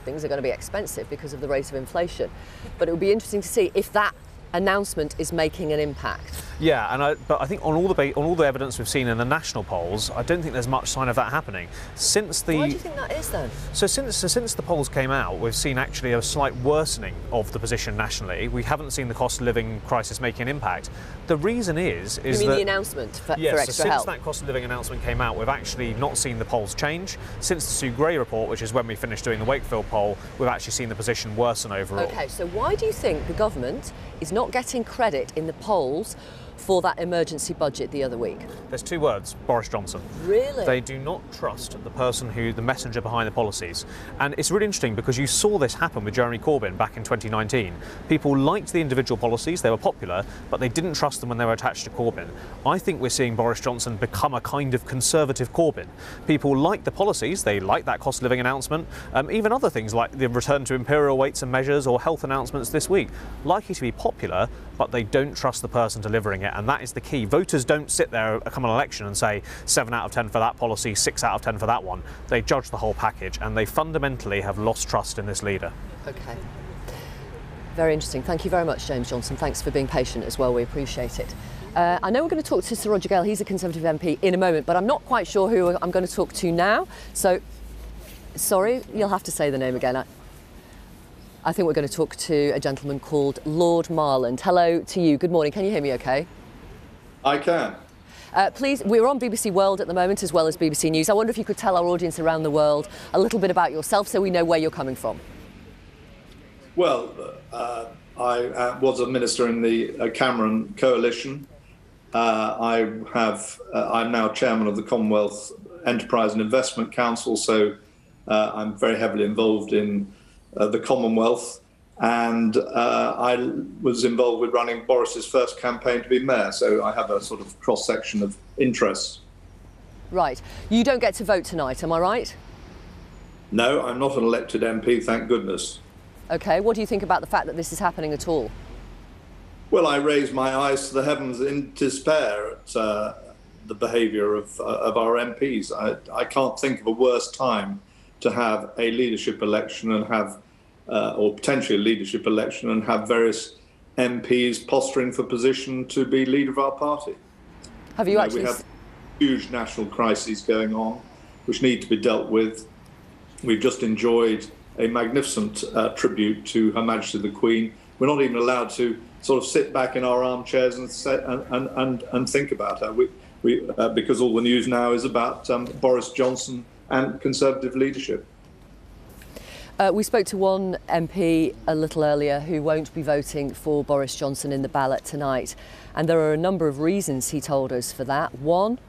things are going to be expensive because of the rate of inflation, but it will be interesting to see if that announcement is making an impact. Yeah, but I think on all the evidence we've seen in the national polls, I don't think there's much sign of that happening. Since the Why do you think that is then? So since the polls came out, we've seen actually a slight worsening of the position nationally. We haven't seen the cost of living crisis making an impact. The reason is you mean the announcement for extra help? Since that cost of living announcement came out, we've actually not seen the polls change. Since the Sue Gray report, which is when we finished doing the Wakefield poll, we've actually seen the position worsen overall. Okay, so why do you think the government is not getting credit in the polls for that emergency budget the other week? There's two words: Boris Johnson. Really? They do not trust the messenger behind the policies. And it's really interesting because you saw this happen with Jeremy Corbyn back in 2019. People liked the individual policies, they were popular, but they didn't trust them when they were attached to Corbyn. I think we're seeing Boris Johnson become a kind of Conservative Corbyn. People like the policies, they like that cost of living announcement, even other things like the return to imperial weights and measures or health announcements this week. Likely to be popular, but they don't trust the person delivering it, and that is the key. Voters don't sit there come an election and say 7 out of 10 for that policy, 6 out of 10 for that one. They judge the whole package, and they fundamentally have lost trust in this leader. Okay. Very interesting. Thank you very much, James Johnson. Thanks for being patient as well. We appreciate it. I know we're going to talk to Sir Roger Gale. He's a Conservative MP in a moment, but I'm not quite sure who I'm going to talk to now. So, sorry, you'll have to say the name again. I think we're going to talk to a gentleman called Lord Marland. Hello to you. Good morning. Can you hear me okay? I can. Please, we're on BBC World at the moment as well as BBC News. I wonder if you could tell our audience around the world a little bit about yourself so we know where you're coming from. Well, I was a minister in the Cameron coalition. I'm now chairman of the Commonwealth Enterprise and Investment Council, so I'm very heavily involved in the Commonwealth, and I was involved with running Boris's first campaign to be mayor, so I have a sort of cross-section of interests. Right. You don't get to vote tonight, am I right? No, I'm not an elected MP, thank goodness. OK, what do you think about the fact that this is happening at all? Well, I raise my eyes to the heavens in despair at the behaviour of our MPs. I can't think of a worse time to have a leadership election and have or potentially a leadership election and have various MPs posturing for position to be leader of our party. Have you actually? We have huge national crises going on, which need to be dealt with. We've just enjoyed a magnificent tribute to Her Majesty the Queen. We're not even allowed to sort of sit back in our armchairs and think about her. Because all the news now is about Boris Johnson and Conservative leadership. We spoke to one MP a little earlier who won't be voting for Boris Johnson in the ballot tonight. And there are a number of reasons, he told us, for that. One,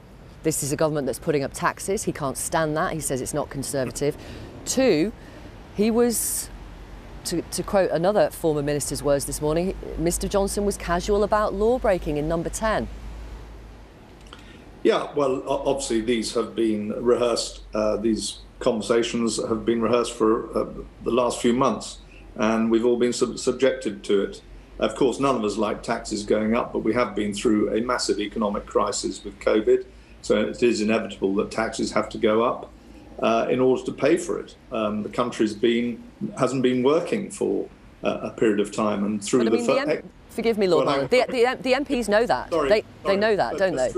this is a government that's putting up taxes. He can't stand that. He says it's not Conservative. Two, he was, to quote another former minister's words this morning, Mr. Johnson was casual about law breaking in number 10. Yeah, well, obviously these have been rehearsed, these conversations have been rehearsed for the last few months, and we've all been subjected to it. Of course, none of us like taxes going up, but we have been through a massive economic crisis with COVID, so it is inevitable that taxes have to go up in order to pay for it. The country's hasn't been working for a period of time, and through forgive me, Lord Marland, the MPs know that. They know that, don't they?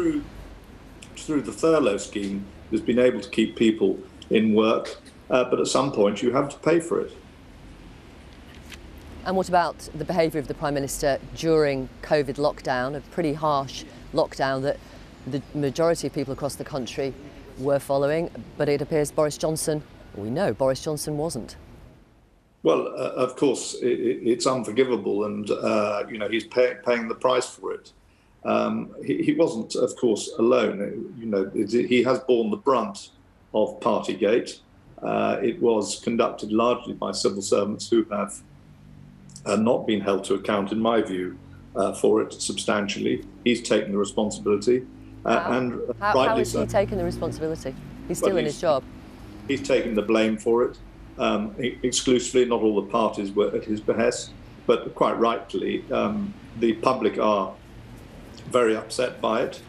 Through the furlough scheme, has been able to keep people in work, but at some point you have to pay for it. And what about the behaviour of the Prime Minister during COVID lockdown, a pretty harsh lockdown that the majority of people across the country were following, but it appears Boris Johnson, we know Boris Johnson wasn't. Well, of course, it's unforgivable, and he's paying the price for it. He wasn't, of course, alone. He has borne the brunt of Partygate. It was conducted largely by civil servants who have not been held to account, in my view, for it substantially. He's taken the responsibility. How is he taking the responsibility? He's still in his job. He's taken the blame for it exclusively. Not all the parties were at his behest, but quite rightly, the public are very upset by it,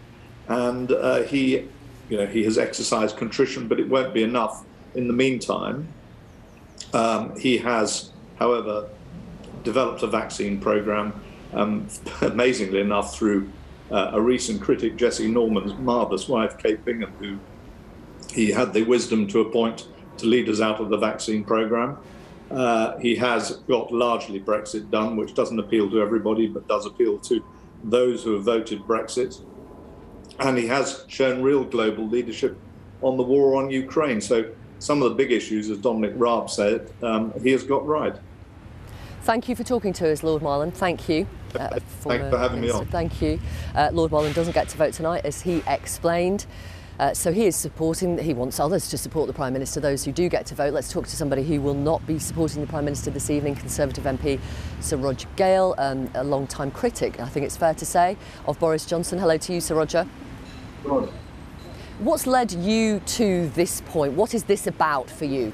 and he has exercised contrition, but it won't be enough. In the meantime, he has, however, developed a vaccine program, amazingly enough, through a recent critic, Jessie Norman's marvellous wife, Kate Bingham, who he had the wisdom to appoint to lead us out of the vaccine program. He has got largely Brexit done, which doesn't appeal to everybody, but does appeal to those who have voted Brexit. And he has shown real global leadership on the war on Ukraine. So some of the big issues, as Dominic Raab said, he has got right. Thank you for talking to us, Lord Marland. Thank you. Thanks for having me on. Thank you. Lord Marland doesn't get to vote tonight, as he explained. So he is supporting, he wants others to support the Prime Minister, those who do get to vote. Let's talk to somebody who will not be supporting the Prime Minister this evening, Conservative MP Sir Roger Gale, a long-time critic, I think it's fair to say, of Boris Johnson. Hello to you, Sir Roger. Good. What's led you to this point? What is this about for you?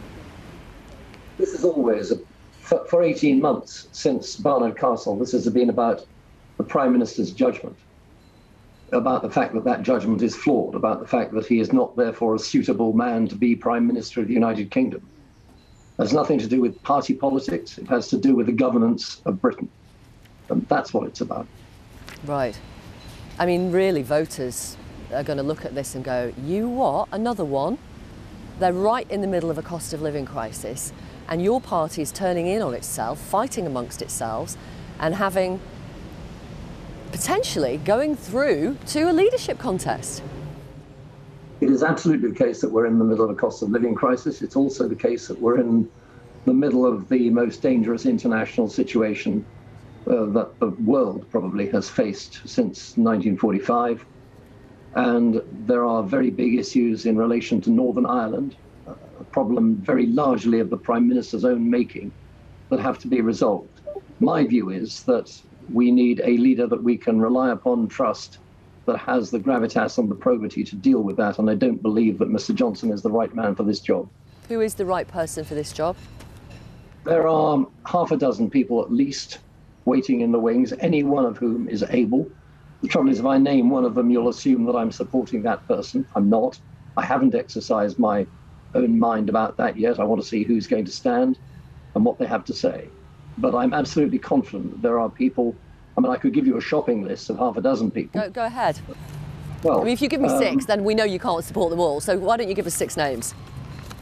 This is always, for 18 months since Barnard Castle, this has been about the Prime Minister's judgment, about the fact that that judgment is flawed, about the fact that he is not therefore a suitable man to be Prime Minister of the United Kingdom. It has nothing to do with party politics. It has to do with the governance of Britain. And that's what it's about. Right. I mean, really, voters are going to look at this and go, you what? Another one? They're right in the middle of a cost of living crisis, and your party is turning in on itself, fighting amongst itself, and having potentially going through to a leadership contest. It is absolutely the case that we're in the middle of a cost of living crisis. It's also the case that we're in the middle of the most dangerous international situation that the world probably has faced since 1945. And there are very big issues in relation to Northern Ireland, a problem very largely of the Prime Minister's own making, that have to be resolved. My view is that we need a leader that we can rely upon, trust, that has the gravitas and the probity to deal with that. And I don't believe that Mr. Johnson is the right man for this job. Who is the right person for this job? There are half a dozen people at least waiting in the wings, any one of whom is able. The trouble is, if I name one of them, you'll assume that I'm supporting that person. I'm not. I haven't exercised my own mind about that yet. I want to see who's going to stand and what they have to say. But I'm absolutely confident that there are people. I mean, I could give you a shopping list of half a dozen people. Go ahead. Well, I mean, if you give me six, then we know you can't support them all. So why don't you give us 6 names?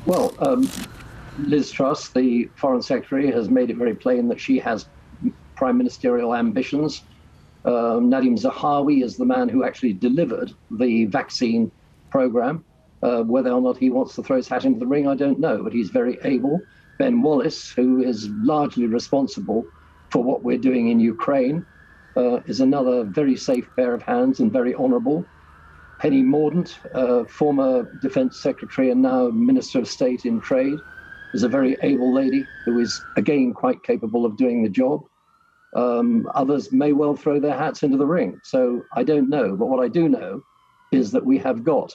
Well, Liz Truss, the Foreign Secretary, has made it very plain that she has prime ministerial ambitions. Nadim Zahawi is the man who actually delivered the vaccine program. Whether or not he wants to throw his hat into the ring, I don't know, but he's very able. Ben Wallace, who is largely responsible for what we're doing in Ukraine, is another very safe pair of hands and very honourable. Penny Mordaunt, former Defence Secretary and now Minister of State in Trade, is a very able lady who is, again, quite capable of doing the job. Others may well throw their hats into the ring. So I don't know. But what I do know is that we have got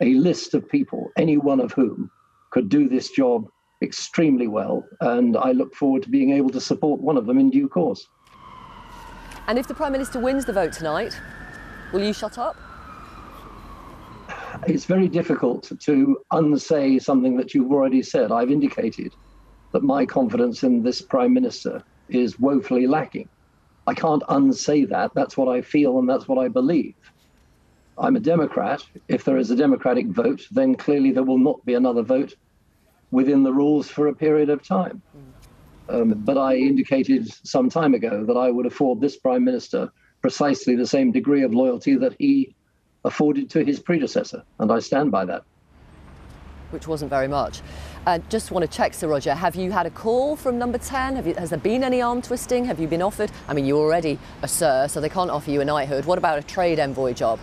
a list of people, any one of whom could do this job extremely well. And I look forward to being able to support one of them in due course. And if the Prime Minister wins the vote tonight, will you shut up? It's very difficult to unsay something that you've already said. I've indicated that my confidence in this Prime Minister is woefully lacking. I can't unsay that. That's what I feel and that's what I believe. I'm a Democrat. If there is a Democratic vote, then clearly there will not be another vote within the rules for a period of time. But I indicated some time ago that I would afford this Prime Minister precisely the same degree of loyalty that he afforded to his predecessor, and I stand by that. Which wasn't very much. Just want to check, Sir Roger, have you had a call from number 10? Has there been any arm twisting? Have you been offered? I mean, you're already a sir, so they can't offer you a knighthood. What about a trade envoy job?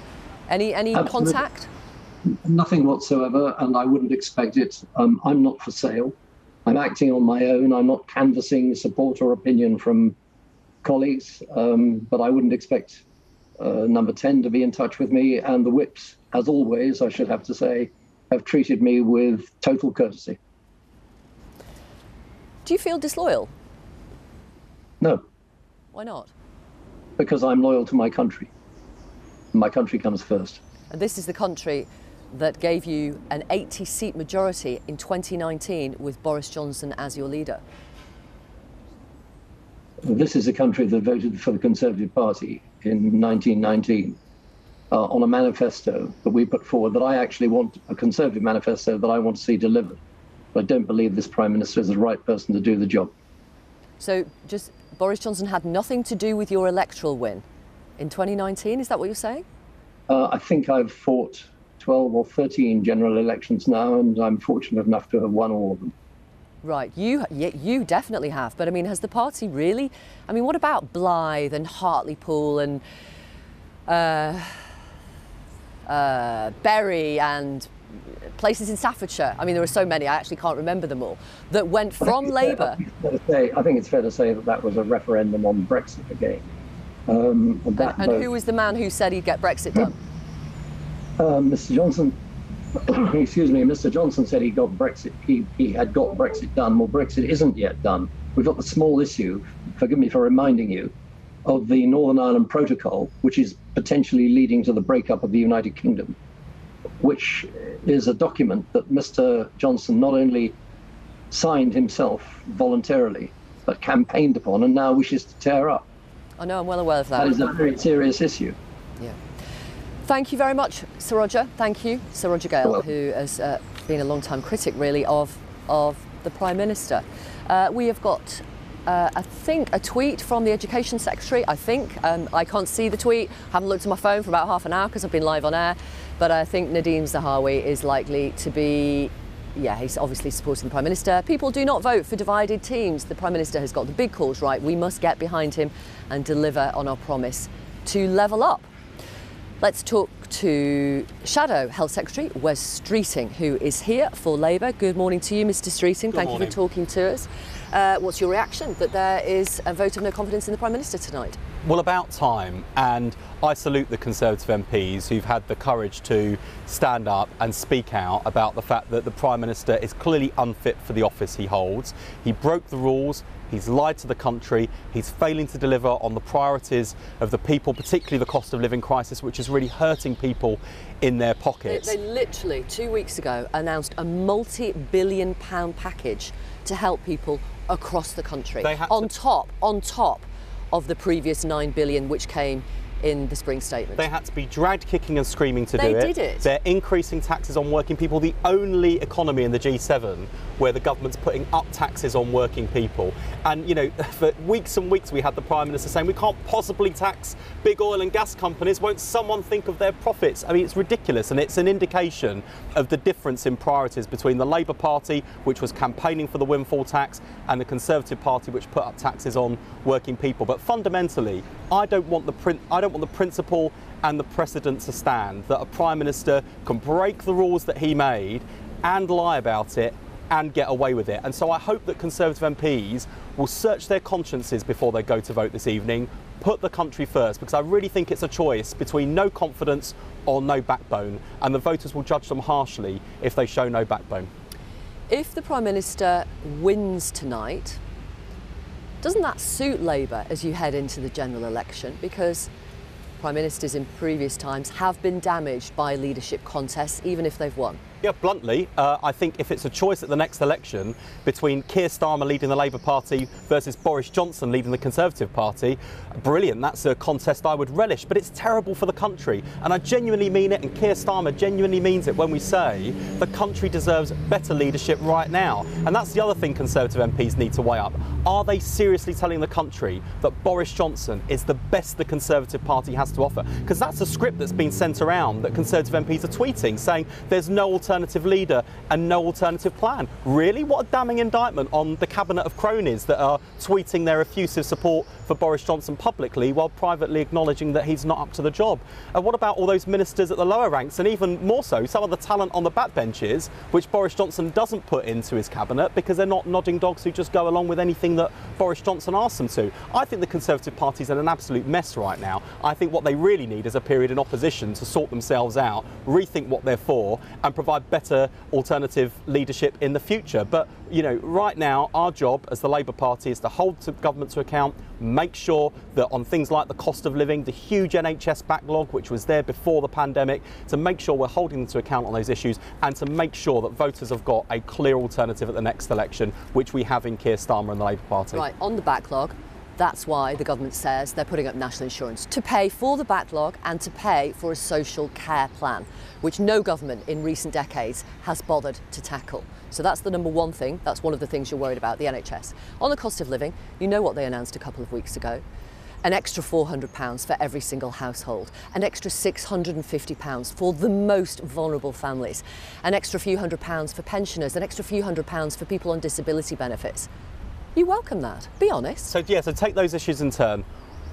Any contact? Nothing whatsoever, and I wouldn't expect it. I'm not for sale. I'm acting on my own. I'm not canvassing support or opinion from colleagues, but I wouldn't expect number 10 to be in touch with me. And the whips, as always, I should have to say, have treated me with total courtesy. Do you feel disloyal? No. Why not? Because I'm loyal to my country. My country comes first. And this is the country that gave you an 80-seat majority in 2019 with Boris Johnson as your leader. This is a country that voted for the Conservative Party in 1919 on a manifesto that we put forward, that I actually want, a Conservative manifesto that I want to see delivered. But I don't believe this Prime Minister is the right person to do the job. So just Boris Johnson had nothing to do with your electoral win in 2019, is that what you're saying? I think I've fought 12 or 13 general elections now, and I'm fortunate enough to have won all of them. Right, you definitely have. But I mean, has the party really? I mean, what about Blythe and Hartlepool and Bury and places in Staffordshire? I mean, there are so many, I actually can't remember them all, that went from Labour. I think it's fair to say that that was a referendum on Brexit again. And who was the man who said he'd get Brexit done? Mr. Johnson. Excuse me, Mr. Johnson said he got Brexit. He had got Brexit done. Well, Brexit isn't yet done. We've got the small issue, forgive me for reminding you, of the Northern Ireland Protocol, which is potentially leading to the breakup of the United Kingdom, which is a document that Mr. Johnson not only signed himself voluntarily, but campaigned upon and now wishes to tear up. I know, I'm well aware of that. That is a very serious issue. Yeah. Thank you very much, Sir Roger. Thank you, Sir Roger Gale, who has been a long-time critic, really, of the Prime Minister. We have got, I think, a tweet from the Education Secretary, I think. I can't see the tweet. Haven't looked at my phone for about half an hour because I've been live on air. But I think Nadeem Zahawi is likely to be, yeah, he's obviously supporting the Prime Minister. People do not vote for divided teams. The Prime Minister has got the big calls right. We must get behind him and deliver on our promise to level up. Let's talk to Shadow Health Secretary Wes Streeting, who is here for Labour. Good morning to you, Mr. Streeting. Thank you for talking to us. What's your reaction that there is a vote of no confidence in the Prime Minister tonight? Well, about time, and I salute the Conservative MPs who've had the courage to stand up and speak out about the fact that the Prime Minister is clearly unfit for the office he holds. He broke the rules, he's lied to the country, he's failing to deliver on the priorities of the people, particularly the cost of living crisis, which is really hurting people in their pockets. They literally, 2 weeks ago, announced a multi-billion-pound package to help people across the country, on top of the previous $9 billion which came in the spring statement. They had to be dragged kicking and screaming to do it. They did it. They're increasing taxes on working people, the only economy in the G7 where the government's putting up taxes on working people. And, you know, for weeks and weeks we had the Prime Minister saying we can't possibly tax big oil and gas companies, won't someone think of their profits? I mean, it's ridiculous, and it's an indication of the difference in priorities between the Labour Party, which was campaigning for the windfall tax, and the Conservative Party, which put up taxes on working people. But fundamentally, I don't want the principle and the precedent to stand that a Prime Minister can break the rules that he made and lie about it and get away with it. And so I hope that Conservative MPs will search their consciences before they go to vote this evening, put the country first, because I really think it's a choice between no confidence or no backbone, and the voters will judge them harshly if they show no backbone. If the Prime Minister wins tonight, doesn't that suit Labour as you head into the general election? Because Prime Ministers in previous times have been damaged by leadership contests, even if they've won. Yeah, bluntly, I think if it's a choice at the next election between Keir Starmer leading the Labour Party versus Boris Johnson leading the Conservative Party, brilliant, that's a contest I would relish, but it's terrible for the country. And I genuinely mean it, and Keir Starmer genuinely means it when we say the country deserves better leadership right now. And that's the other thing Conservative MPs need to weigh up. Are they seriously telling the country that Boris Johnson is the best the Conservative Party has to offer? Because that's a script that's been sent around that Conservative MPs are tweeting, saying there's no alternative alternative leader and no alternative plan. Really? What a damning indictment on the cabinet of cronies that are tweeting their effusive support for Boris Johnson publicly while privately acknowledging that he's not up to the job. And what about all those ministers at the lower ranks, and even more so, some of the talent on the backbenches, which Boris Johnson doesn't put into his cabinet because they're not nodding dogs who just go along with anything that Boris Johnson asks them to. I think the Conservative Party's in an absolute mess right now. I think what they really need is a period in opposition to sort themselves out, rethink what they're for, and provide better alternative leadership in the future. But, you know, right now, our job as the Labour Party is to hold government to account, make sure that on things like the cost of living, the huge NHS backlog, which was there before the pandemic, to make sure we're holding them to account on those issues, and to make sure that voters have got a clear alternative at the next election, which we have in Keir Starmer and the Labour Party. Right, on the backlog, that's why the government says they're putting up national insurance to pay for the backlog and to pay for a social care plan, which no government in recent decades has bothered to tackle. So that's the number one thing. That's one of the things you're worried about, the NHS. On the cost of living, you know what they announced a couple of weeks ago. An extra £400 for every single household, an extra £650 for the most vulnerable families, an extra few £100s for pensioners, an extra few £100s for people on disability benefits. You welcome that, be honest. So take those issues in turn.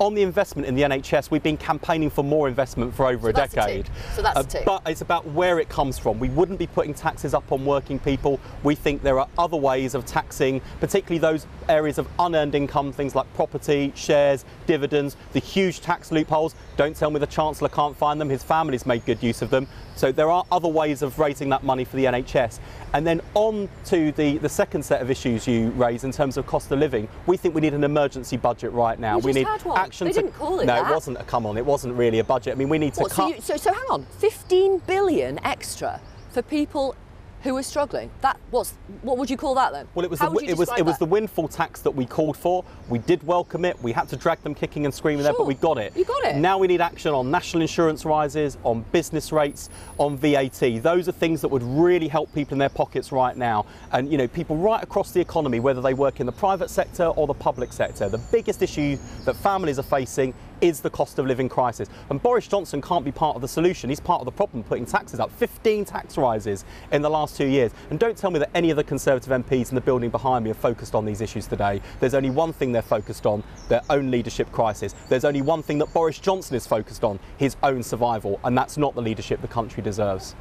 On the investment in the NHS, we've been campaigning for more investment for over a decade. So that's a tick. But it's about where it comes from. We wouldn't be putting taxes up on working people. We think there are other ways of taxing, particularly those areas of unearned income, things like property, shares, dividends, the huge tax loopholes. Don't tell me the Chancellor can't find them. His family's made good use of them. So there are other ways of raising that money for the NHS. And then on to the second set of issues you raise in terms of cost of living, we think we need an emergency budget right now. We need had one. Action. They didn't call it No, that. it wasn't. Come on, it wasn't really a budget. I mean, we need to cut. So hang on, 15 billion extra for people who are struggling. What would you call that then? Well, it was the windfall tax that we called for. We did welcome it. We had to drag them kicking and screaming there, but we got it. You got it. Now we need action on national insurance rises, on business rates, on VAT. Those are things that would really help people in their pockets right now. And, you know, people right across the economy, whether they work in the private sector or the public sector, the biggest issue that families are facing is the cost of living crisis. And Boris Johnson can't be part of the solution. He's part of the problem, putting taxes up. 15 tax rises in the last 2 years. And don't tell me that any of the Conservative MPs in the building behind me are focused on these issues today. There's only one thing they're focused on, their own leadership crisis. There's only one thing that Boris Johnson is focused on, his own survival. And that's not the leadership the country deserves.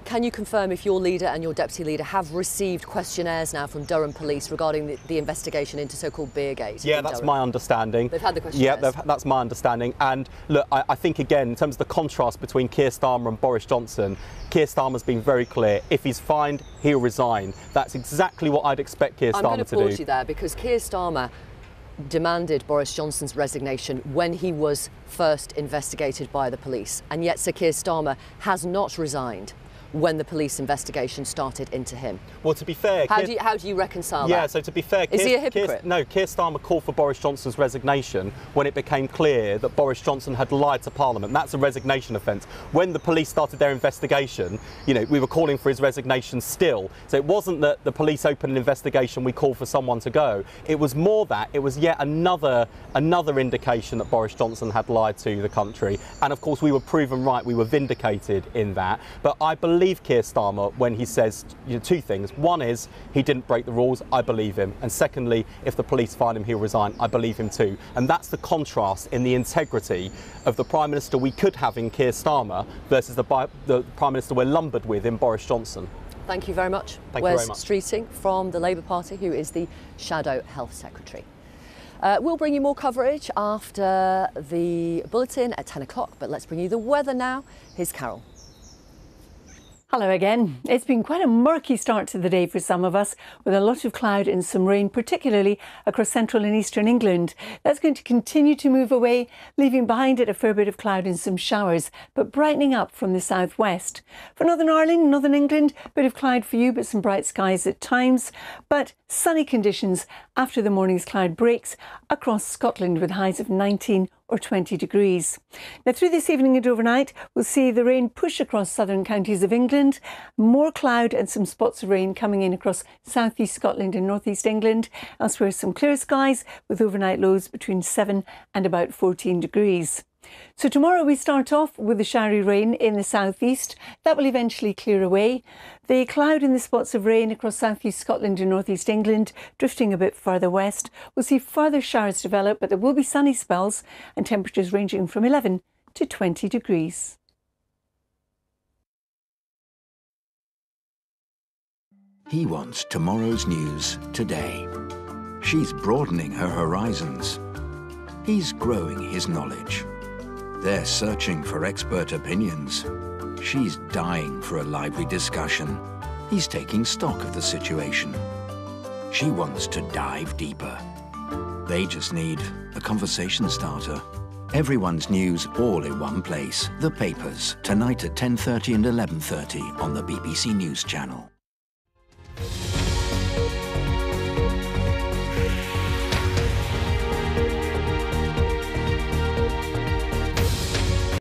Can you confirm if your leader and your deputy leader have received questionnaires now from Durham Police regarding the investigation into so-called Beergate? Yeah, that's my understanding. They've had the questionnaires? Yeah, that's my understanding. And look, I think, again, in terms of the contrast between Keir Starmer and Boris Johnson, Keir Starmer's been very clear. If he's fined, he'll resign. That's exactly what I'd expect Keir Starmer to do. I'm going to pause you there because Keir Starmer demanded Boris Johnson's resignation when he was first investigated by the police. And yet Sir Keir Starmer has not resigned when the police investigation started into him. Well, to be fair... How do you reconcile that? Yeah, so to be fair... Is he a hypocrite? No, Keir Starmer called for Boris Johnson's resignation when it became clear that Boris Johnson had lied to Parliament. That's a resignation offence. When the police started their investigation, you know, we were calling for his resignation still. So it wasn't that the police opened an investigation, we called for someone to go. It was more that it was yet another indication that Boris Johnson had lied to the country. And of course, we were proven right. We were vindicated in that. But I believe Keir Starmer when he says two things. One is he didn't break the rules, I believe him. And secondly, if the police find him, he'll resign, I believe him too. And that's the contrast in the integrity of the Prime Minister we could have in Keir Starmer versus the Prime Minister we're lumbered with in Boris Johnson. Thank you very much. Thank you very much. Wes Streeting from the Labour Party, who is the Shadow Health Secretary. We'll bring you more coverage after the bulletin at 10 o'clock, but let's bring you the weather now. Here's Carol. Hello again. It's been quite a murky start to the day for some of us, with a lot of cloud and some rain, particularly across central and eastern England. That's going to continue to move away, leaving behind it a fair bit of cloud and some showers, but brightening up from the southwest. For Northern Ireland, Northern England, a bit of cloud for you, but some bright skies at times, but sunny conditions after the morning's cloud breaks across Scotland with highs of 19 or 20 degrees. Now, through this evening and overnight, we'll see the rain push across southern counties of England, more cloud and some spots of rain coming in across southeast Scotland and northeast England. Elsewhere, some clear skies with overnight lows between 7 and about 14 degrees. So tomorrow we start off with the showery rain in the southeast. That will eventually clear away. The cloud and the spots of rain across southeast Scotland and northeast England, drifting a bit further west. We'll see further showers develop, but there will be sunny spells and temperatures ranging from 11 to 20 degrees. He wants tomorrow's news today. She's broadening her horizons. He's growing his knowledge. They're searching for expert opinions. She's dying for a lively discussion. He's taking stock of the situation. She wants to dive deeper. They just need a conversation starter. Everyone's news all in one place. The Papers, tonight at 10:30 and 11:30 on the BBC News Channel.